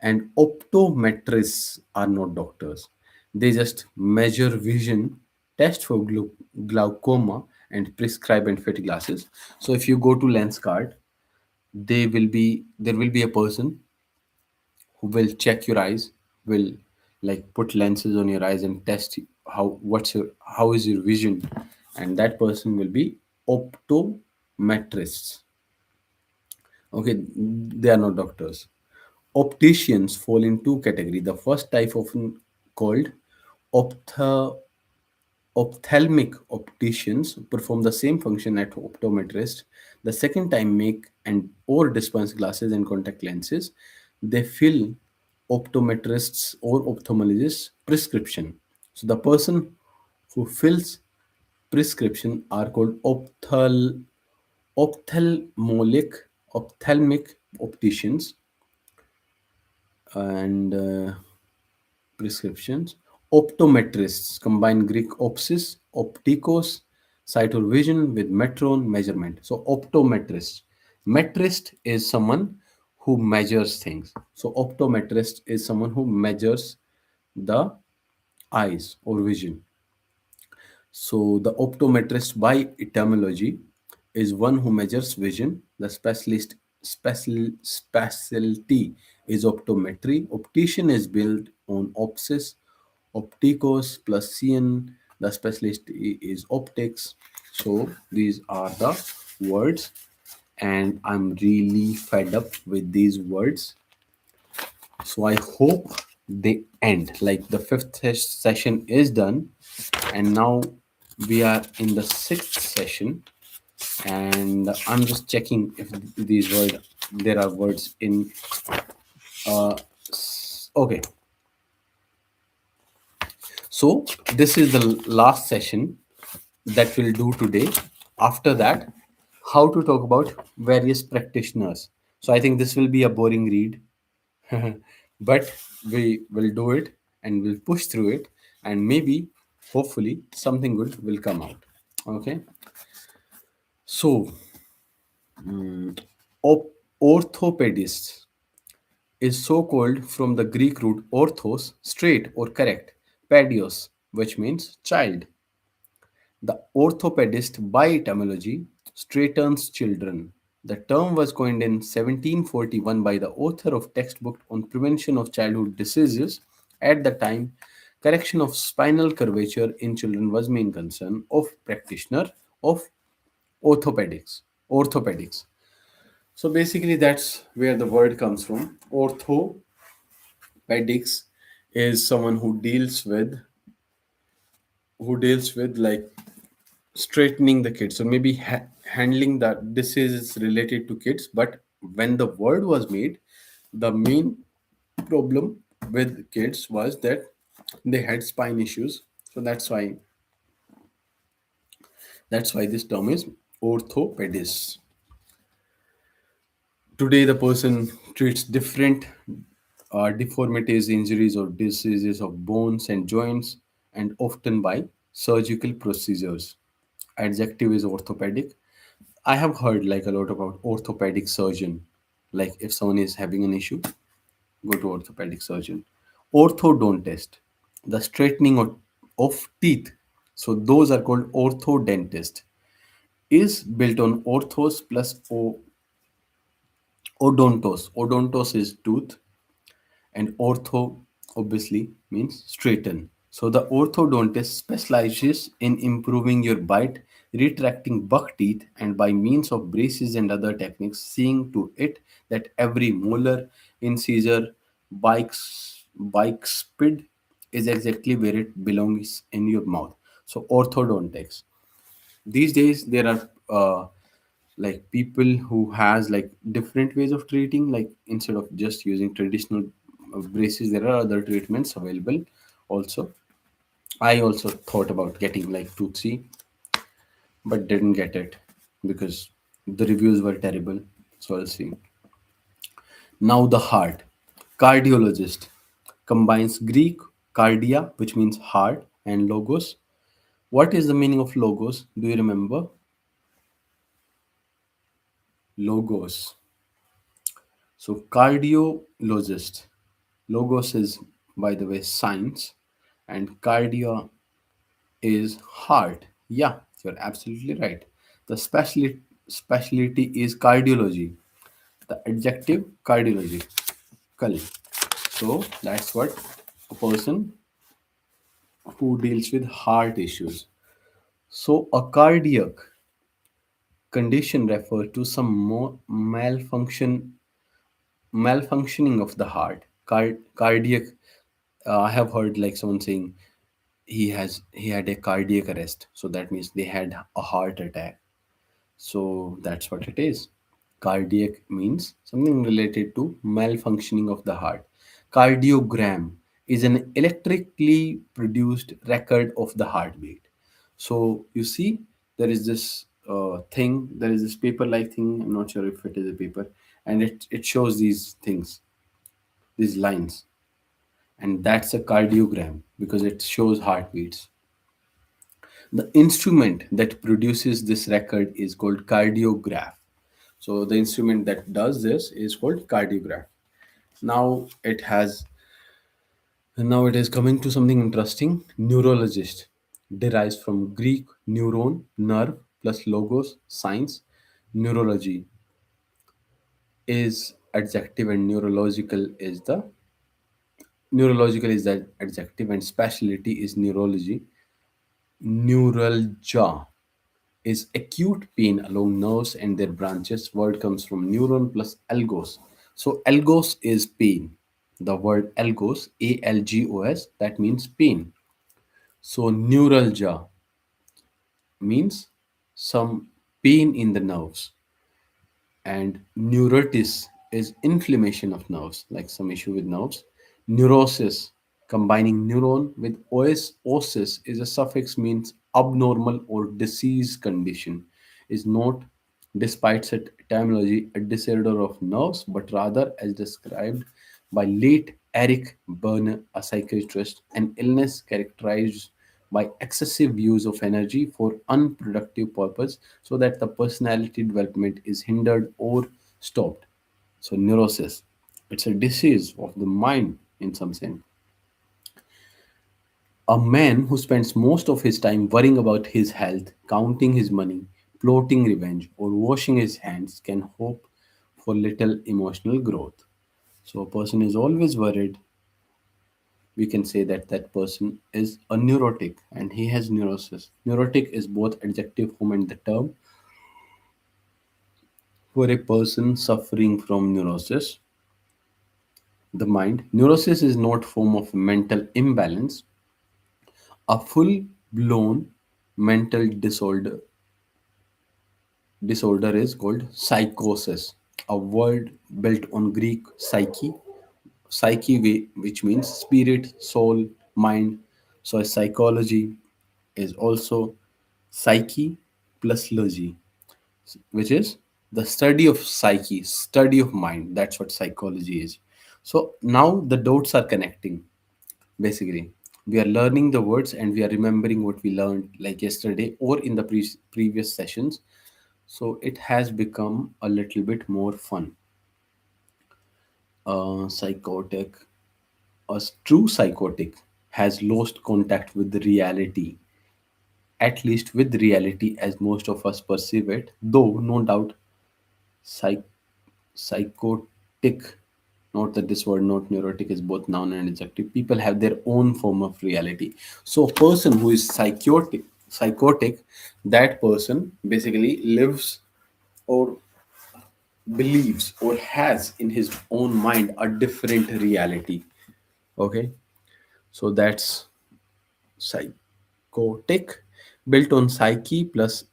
Speaker 1: And optometrists are not doctors. They just measure vision, test for glaucoma, and prescribe and fit glasses. So if you go to Lenscard, there will be a person who will check your eyes, will like put lenses on your eyes and test how is your vision, and that person will be optometrists. Okay, they are not doctors. Opticians fall in two categories. The first type often called ophtha ophthalmic opticians perform the same function at optometrist. The second time make and or dispense glasses and contact lenses. They fill optometrists or ophthalmologists prescription. So the person who fills prescription are called ophthalmic opticians, and prescriptions. Optometrists combine Greek opsis, optikos, sight or vision with metron measurement. So optometrist. Metrist is someone who measures things. So optometrist is someone who measures the eyes or vision. So the optometrist by etymology is one who measures vision. The specialty is optometry. Optician is built on opsis, opticos plus cien. The specialist is optics. So these are the words, and I'm really fed up with these words. So I hope they end. Like the fifth session is done, and now we are in the sixth session, and I'm just checking if these words there are words in. Okay, so this is the last session that we'll do today. After that, how to talk about various practitioners. So I think this will be a boring read, but we will do it and we'll push through it, and maybe, hopefully, something good will come out. Okay, so orthopedist is so called from the Greek root orthos, straight or correct, pedios, which means child. The orthopedist by etymology straightens children. The term was coined in 1741 by the author of textbook on prevention of childhood diseases. At the time, correction of spinal curvature in children was main concern of practitioner of orthopedics. Orthopedics. So basically, that's where the word comes from. Orthopedics is someone who deals with like straightening the kids, so maybe handling that this is related to kids. But when the word was made, the main problem with kids was that they had spine issues. So that's why this term is orthopedist. Today the person treats different deformities, injuries or diseases of bones and joints, and often by surgical procedures. Adjective is orthopedic. I have heard like a lot about orthopedic surgeon. Like if someone is having an issue, go to orthopedic surgeon. Orthodontist, the straightening of teeth. So those are called orthodontist. Is built on orthos plus odontos. Odontos is tooth, and ortho obviously means straighten. So the orthodontist specializes in improving your bite, retracting buck teeth, and by means of braces and other techniques, seeing to it that every molar, incisor, bike spid is exactly where it belongs in your mouth. So orthodontics. These days there are like people who has like different ways of treating, like instead of just using traditional braces, there are other treatments available also. I also thought about getting like Tutsi, but didn't get it because the reviews were terrible. So I'll see. Now the heart. Cardiologist combines Greek cardia, which means heart, and logos. What is the meaning of logos? Do you remember? Logos. So cardiologist. Logos is, by the way, science, and cardio is heart. Yeah, you're absolutely right. The specialty is cardiology. The adjective cardiological. So that's what a person who deals with heart issues. So a cardiac condition refers to some more malfunctioning of the heart. Cardiac. I have heard like someone saying he had a cardiac arrest. So that means they had a heart attack. So that's what it is. Cardiac means something related to malfunctioning of the heart. Cardiogram is an electrically produced record of the heartbeat. So you see, there is this thing, there is this paper like thing. I'm not sure if it is a paper, and it shows these things, these lines, and that's a cardiogram because it shows heartbeats. The instrument that produces this record is called cardiograph. So the instrument that does this is called cardiograph. Now it has now it is coming to something interesting. Neurologist derives from Greek neuron, nerve plus logos, science. Neurology is adjective and neurological is the adjective and specialty is neurology. Neuralgia is acute pain along nerves and their branches. Word comes from neuron plus algos. So algos is pain. The word algos, algos, that means pain. So neuralgia means some pain in the nerves, and neuritis is inflammation of nerves, like some issue with nerves. Neurosis, combining neuron with osis, is a suffix means abnormal or disease condition, is not, despite its etymology, a disorder of nerves, but rather, as described by late Eric Berner, a psychiatrist, an illness characterized by excessive use of energy for unproductive purpose so that the personality development is hindered or stopped. So neurosis, it's a disease of the mind in some sense. A man who spends most of his time worrying about his health, counting his money, plotting revenge, or washing his hands can hope for little emotional growth. So a person is always worried. We can say that that person is a neurotic and he has neurosis. Neurotic is both adjective form and the term for a person suffering from neurosis. The mind. Neurosis is not form of mental imbalance. A full blown mental disorder is called psychosis, a word built on Greek psyche, which means spirit, soul, mind. So psychology is also psyche plus logy, which is the study of psyche, study of mind. That's what psychology is. So now the dots are connecting. Basically, we are learning the words and we are remembering what we learned like yesterday or in the previous sessions. So it has become a little bit more fun. Psychotic, a true psychotic has lost contact with the reality, at least with reality as most of us perceive it, though no doubt psych- psychotic, not that this word, not neurotic, is both noun and adjective. People have their own form of reality. So a person who is psychotic, that person basically lives or believes or has in his own mind a different reality. Okay, so that's psychotic, built on psyche plus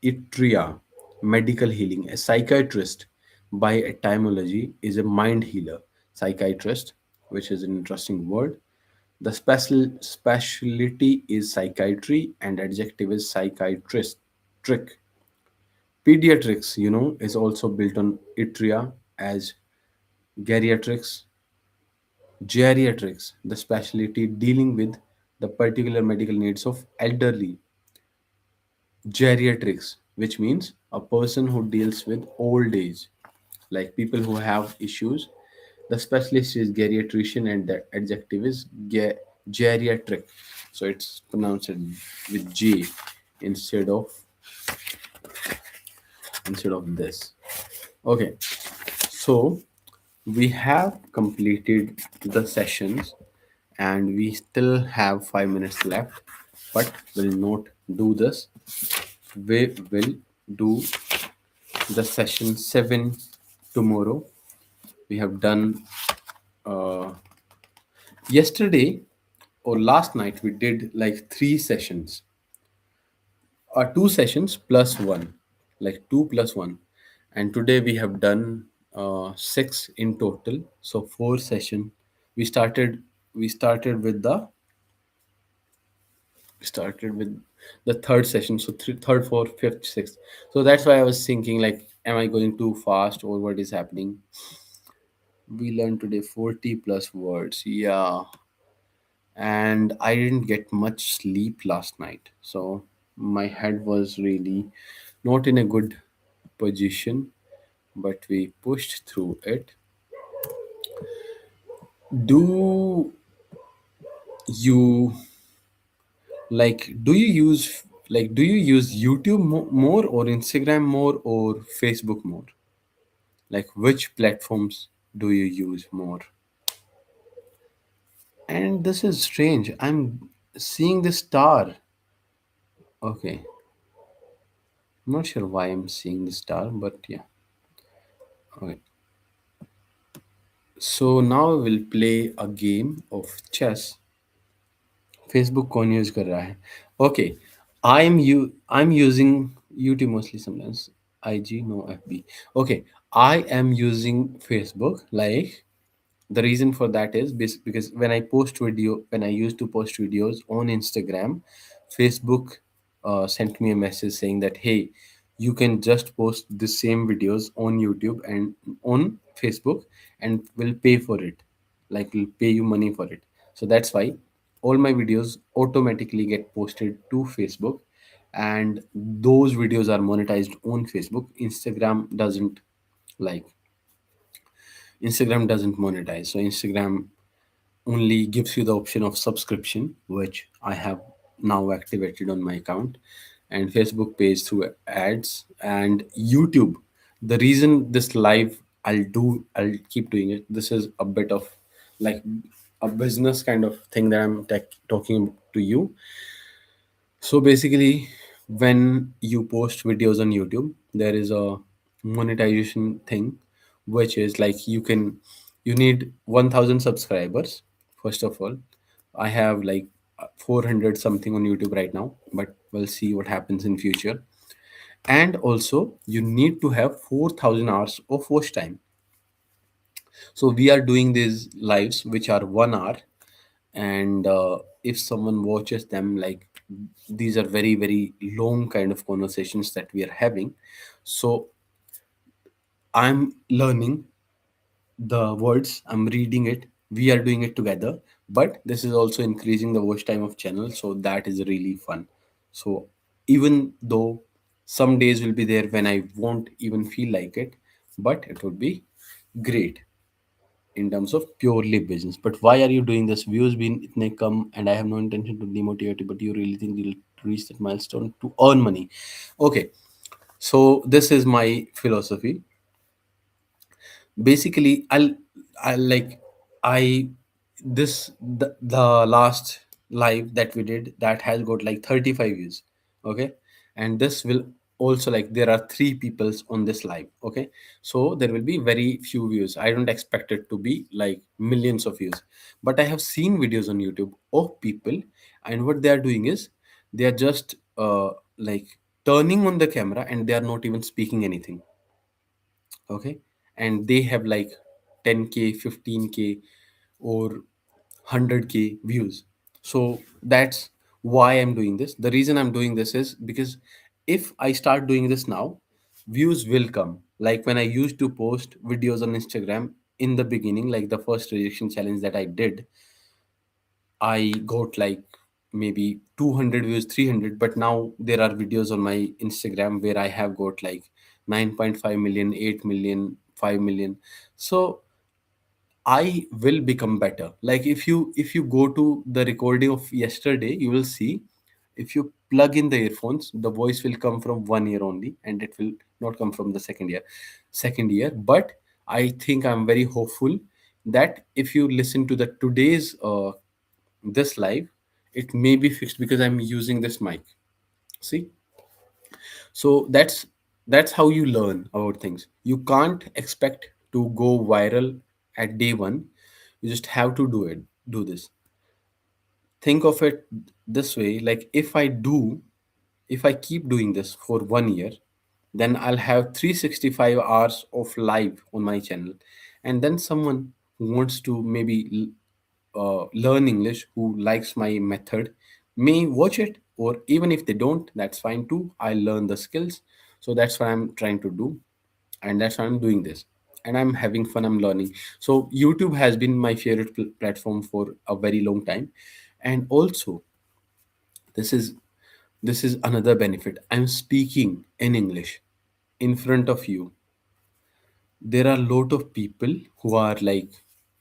Speaker 1: Itria, medical healing. A psychiatrist, by etymology, is a mind healer. Psychiatrist, which is an interesting word. The specialty is psychiatry, and adjective is psychiatrist. Trick. Pediatrics, is also built on Itria as geriatrics. Geriatrics, the specialty dealing with the particular medical needs of elderly. Geriatrics, which means a person who deals with old age, like people who have issues. The specialist is geriatrician, and the adjective is geriatric. So it's pronounced with G instead of this. Okay. So we have completed the sessions and we still have 5 minutes left, but will not do this. We will do the session 7 tomorrow. We have done uh, yesterday or last night, we did like three sessions, two sessions plus one, like two plus one. And today we have done six in total. So four session. We started we started with the started with the third session. So third, fourth, fifth, sixth. So that's why I was thinking like, am I going too fast or what is happening? We learned today 40 plus words. Yeah. And I didn't get much sleep last night. So my head was really not in a good position, but we pushed through it. Do you do you use YouTube more or Instagram more or Facebook more? Like which platforms do you use more? And this is strange. I'm seeing the star. Okay. I'm not sure why I'm seeing the star, but yeah. Okay. So now we'll play a game of chess. Facebook कौन use कर रहा है? Okay, I'm using YouTube mostly sometimes. IG no FB. Okay, I am using Facebook. Like the reason for that is because when I used to post videos on Instagram, Facebook sent me a message saying that hey, you can just post the same videos on YouTube and on Facebook and will pay for it, like will pay you money for it. So that's why all my videos automatically get posted to Facebook, and those videos are monetized on Facebook. Like Instagram doesn't monetize. So Instagram only gives you the option of subscription, which I have now activated on my account. And Facebook pays through ads. And YouTube, the reason this live I'll keep doing it. This is a bit of like a business kind of thing that I'm talking to you. So basically, when you post videos on YouTube, there is a monetization thing, which is like you need 1,000 subscribers. First of all, I have like 400 something on YouTube right now, but we'll see what happens in future. And also, you need to have 4,000 hours of watch time. So we are doing these lives, which are 1 hour, and if someone watches them, like these are very very long kind of conversations that we are having. So I'm learning the words, I'm reading it, we are doing it together, but this is also increasing the watch time of channel, so that is really fun. So even though some days will be there when I won't even feel like it, but it would be great in terms of purely business. But why are you doing this? Views been itne come, and I have no intention to demotivate you, but you really think you'll reach that milestone to earn money? Okay, so this is my philosophy. Basically, I like I this the last live that we did that has got like 35 views. Okay, and this will also, like, there are three peoples on this live. Okay, so there will be very few views. I don't expect it to be like millions of views, but I have seen videos on YouTube of people, and what they are doing is they are just like turning on the camera and they are not even speaking anything. Okay, and they have like 10K, 15K, or 100K views. So that's why I'm doing this. The reason I'm doing this is because if I start doing this now, views will come. Like when I used to post videos on Instagram in the beginning, like the first rejection challenge that I did, I got like maybe 200 views, 300, but now there are videos on my Instagram where I have got like 9.5 million, 8 million, 5 million. So I will become better. Like if you go to the recording of yesterday, you will see if you plug in the earphones, the voice will come from one ear only, and it will not come from the second ear. But I think I'm very hopeful that if you listen to the today's this live, it may be fixed because I'm using this mic. See, so that's how you learn about things. You can't expect to go viral at day one. You just have to do this. Think of it this way, like if I keep doing this for 1 year, then I'll have 365 hours of live on my channel. And then someone who wants to maybe learn English, who likes my method, may watch it. Or even if they don't, that's fine too. I learn the skills. So that's what I'm trying to do. And that's why I'm doing this. And I'm having fun, I'm learning. So YouTube has been my favorite platform for a very long time. And also, this is this is another benefit. I'm speaking in English in front of you. There are a lot of people who are like,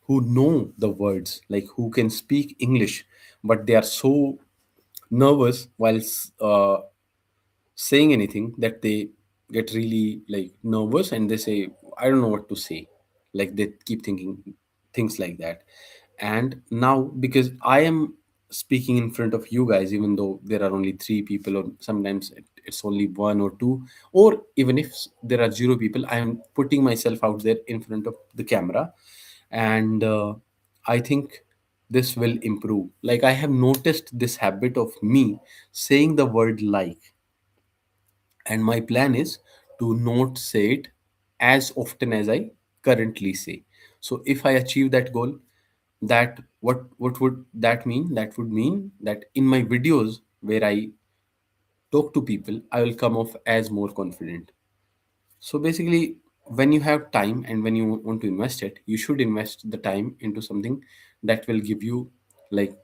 Speaker 1: who know the words, like who can speak English, but they are so nervous while saying anything that they get really like nervous and they say, I don't know what to say. Like they keep thinking things like that. And now, because I am speaking in front of you guys, even though there are only three people, or sometimes it's only one or two, or even if there are zero people, I am putting myself out there in front of the camera. And I think this will improve. Like I have noticed this habit of me saying the word like, and my plan is to not say it as often as I currently say. So if I achieve that goal, that what would that mean? That would mean that in my videos where I talk to people, I will come off as more confident. So basically, when you have time and when you want to invest it, you should invest the time into something that will give you like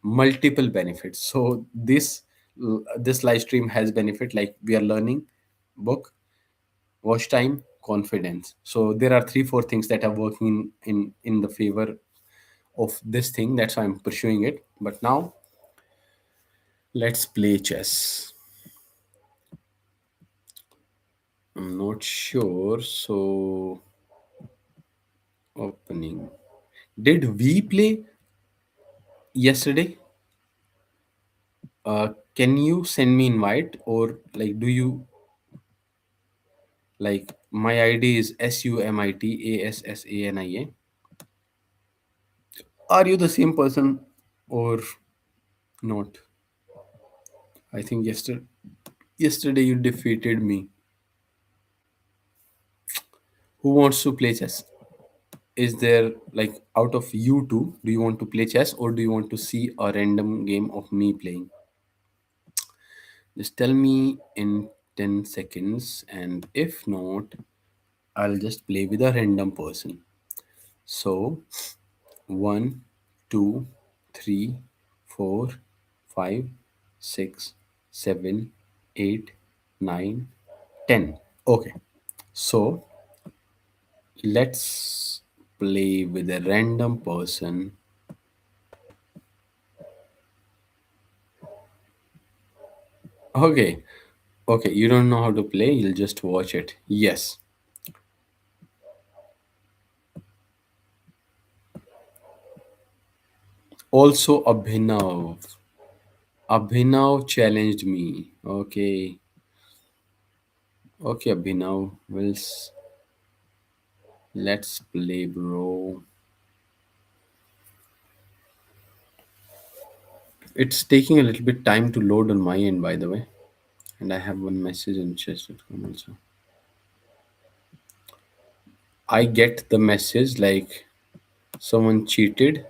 Speaker 1: multiple benefits. So this live stream has benefit, like we are learning book, watch time, confidence. So there are three four things that are working in the favor of this thing. That's why I'm pursuing it. But now let's play chess. I'm not sure. So opening. Did we play yesterday? Can you send me invite, or like do you like my ID is SUMITASSANIA? Are you the same person or not? I think yesterday you defeated me. Who wants to play chess? Is there like out of you two, do you want to play chess or do you want to see a random game of me playing? Just tell me in 10 seconds, and if not, I'll just play with a random person. So, one, two, three, four, five, six, seven, 8, 9, 10. Okay, so let's play with a random person. Okay, okay, you don't know how to play, you'll just watch it. Yes. Also, Abhinav. Abhinav challenged me. Okay. Okay, Abhinav. Let's play, bro. It's taking a little bit time to load on my end, by the way. And I have one message in chess.com also. I get the message like someone cheated,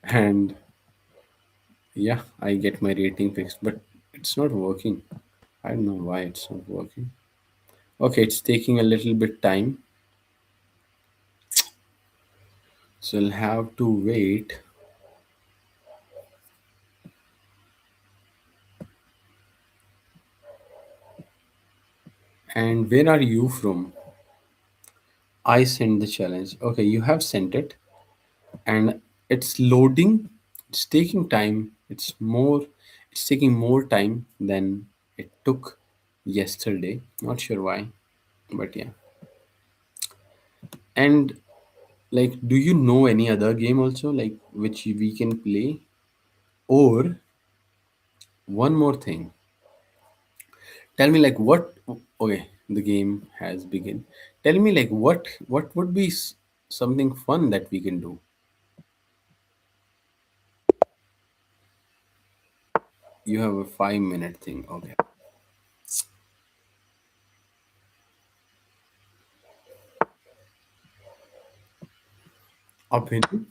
Speaker 1: and yeah, I get my rating fixed, but it's not working. I don't know why it's not working. Okay, it's taking a little bit time, so I'll have to wait. And where are you from? I sent the challenge. Okay, you have sent it, and it's loading. It's taking time. It's taking more time than it took yesterday. Not sure why, but yeah. And like, do you know any other game also, like which we can play? Or one more thing, tell me like what. Okay, the game has begun. Tell me like what would be something fun that we can do. You have a 5 minute thing. Okay. Abhin,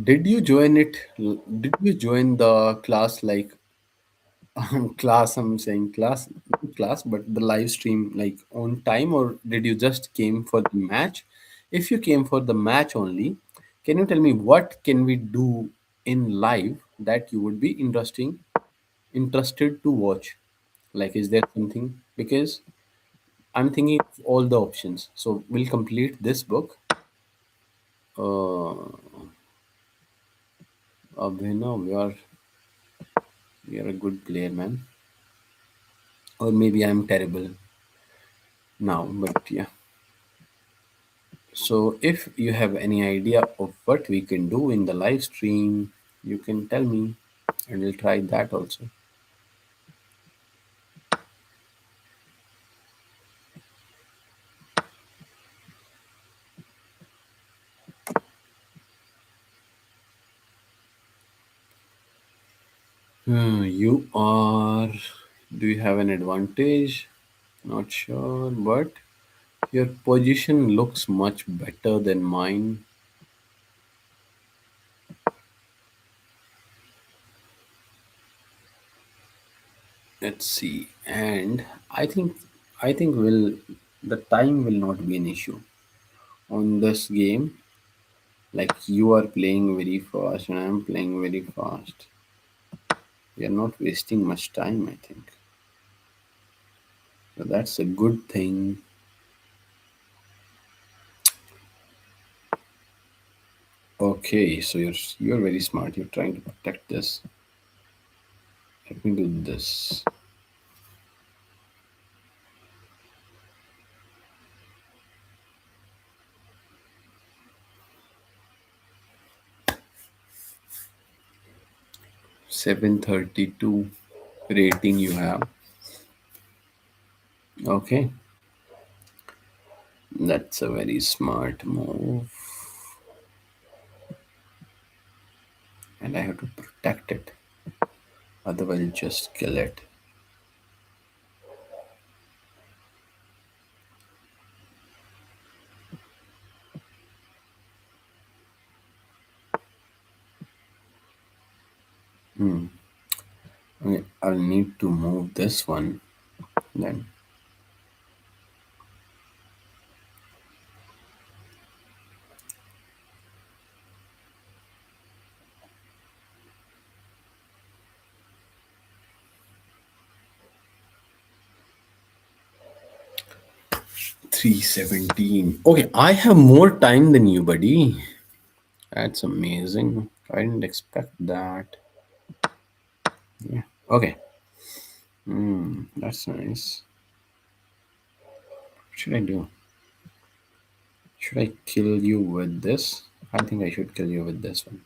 Speaker 1: did you join it? Did you join the class like class? I'm saying class, not class, but the live stream like on time, or did you just came for the match? If you came for the match only, can you tell me what can we do in live that you would be interested to watch? Like, is there something? Because I'm thinking of all the options. So we'll complete this book. Uh, Abhinav, you're a good player, man. Or maybe I'm terrible now, but yeah. So if you have any idea of what we can do in the live stream, you can tell me, and we'll try that also. You are. Do you have an advantage? Not sure, but your position looks much better than mine. Let's see. And I think will the time will not be an issue on this game. Like you are playing very fast and I'm playing very fast. We are not wasting much time, I think. So that's a good thing. Okay, so you're very smart. You're trying to protect this. Let me do this. 732 rating you have. Okay, that's a very smart move, and I have to protect it. Otherwise, I'll just kill it. Okay, I'll need to move this one then. 317. Okay, I have more time than you, buddy. That's amazing. I didn't expect that. Yeah. Okay. That's nice. What should I do? Should I kill you with this? I think I should kill you with this one.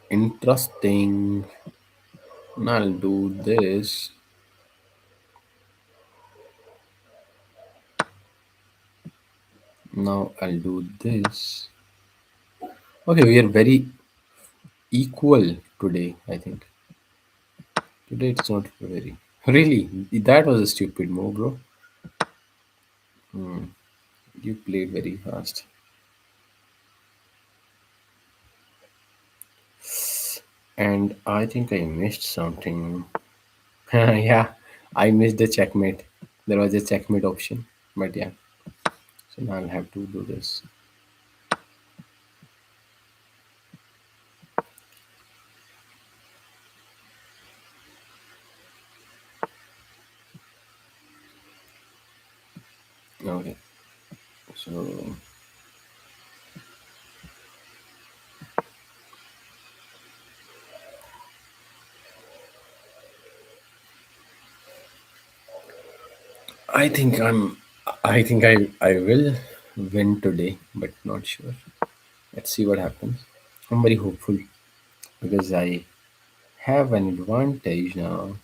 Speaker 1: Interesting. Now I'll do this. Now I'll do this. Okay, we are very equal today, I think. Today it's not very. Really? That was a stupid move, bro. You played very fast. And I think I missed something. Yeah, I missed the checkmate. There was a checkmate option. But yeah, so now I'll have to do this. Okay, so I think I'm. I think I will win today, but not sure. Let's see what happens. I'm very hopeful because I have an advantage now.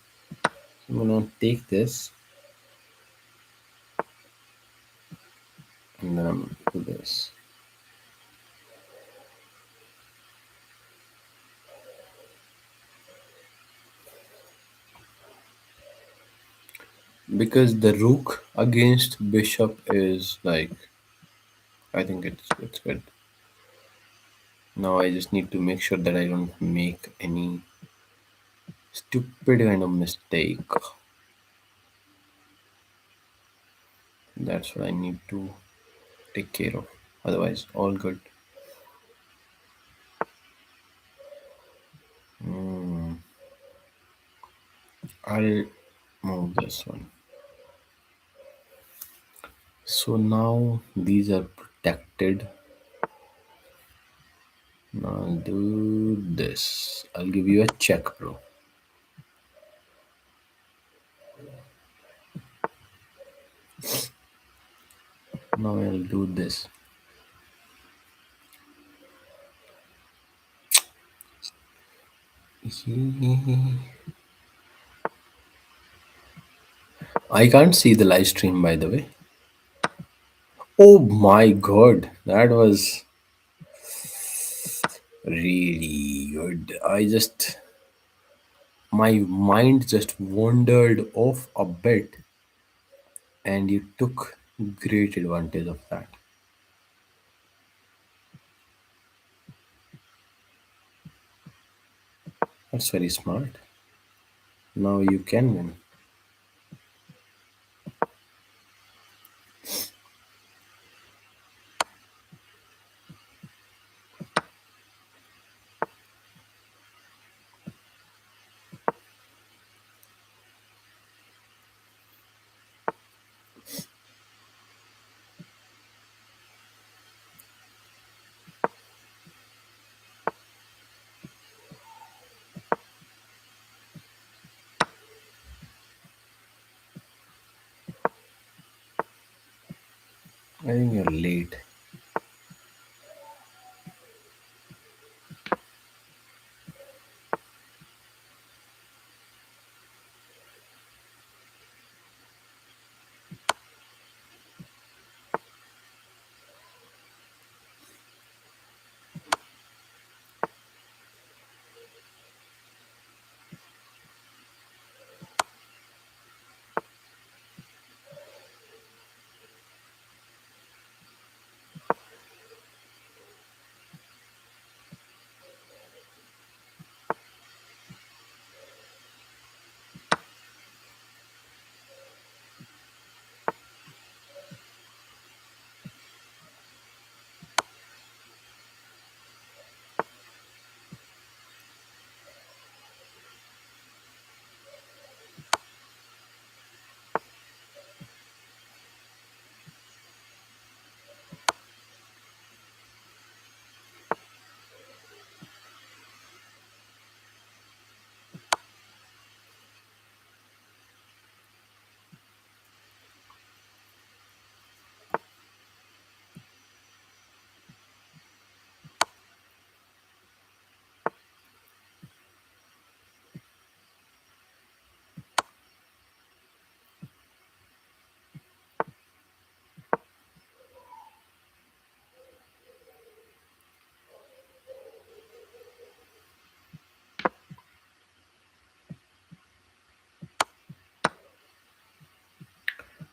Speaker 1: I'm gonna take this and then I'm gonna do this because the rook against bishop is like I think it's good. Now I just need to make sure that I don't make any stupid kind of mistake. That's what I need to take care of. Otherwise, all good. Mm, I'll move this one. So now these are protected. Now I'll do this. I'll give you a check, bro. Now I'll do this. I can't see the live stream, by the way. Oh my god, that was really good. My mind just wandered off a bit, and you took great advantage of that. That's very smart. Now you can win. I think you're late.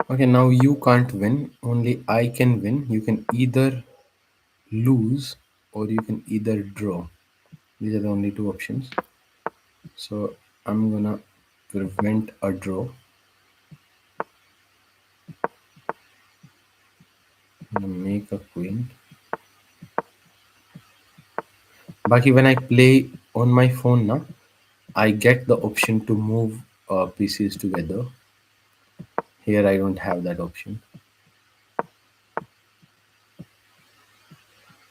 Speaker 1: Okay, now you can't win. Only I can win. You can either lose or you can either draw. These are the only two options. So I'm gonna prevent a draw. I'm gonna make a queen. Baki, when I play on my phone now, I get the option to move pieces together. Here I don't have that option.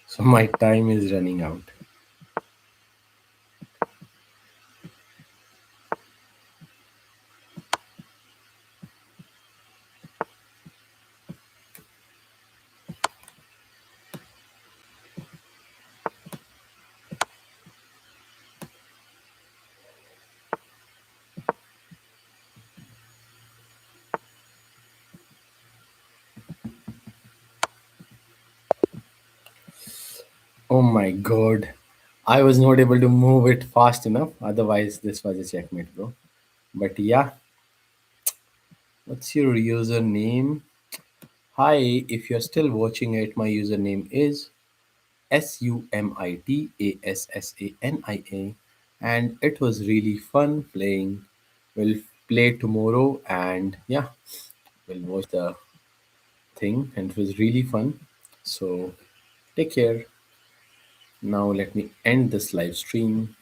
Speaker 1: So my time is running out. Oh my god. I was not able to move it fast enough. Otherwise, this was a checkmate, bro. But yeah, what's your username? Hi, if you're still watching it, my username is SUMITASSANIA. And it was really fun playing. We'll play tomorrow and yeah, we'll watch the thing. And it was really fun. So take care. Now let me end this live stream.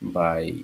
Speaker 1: Bye.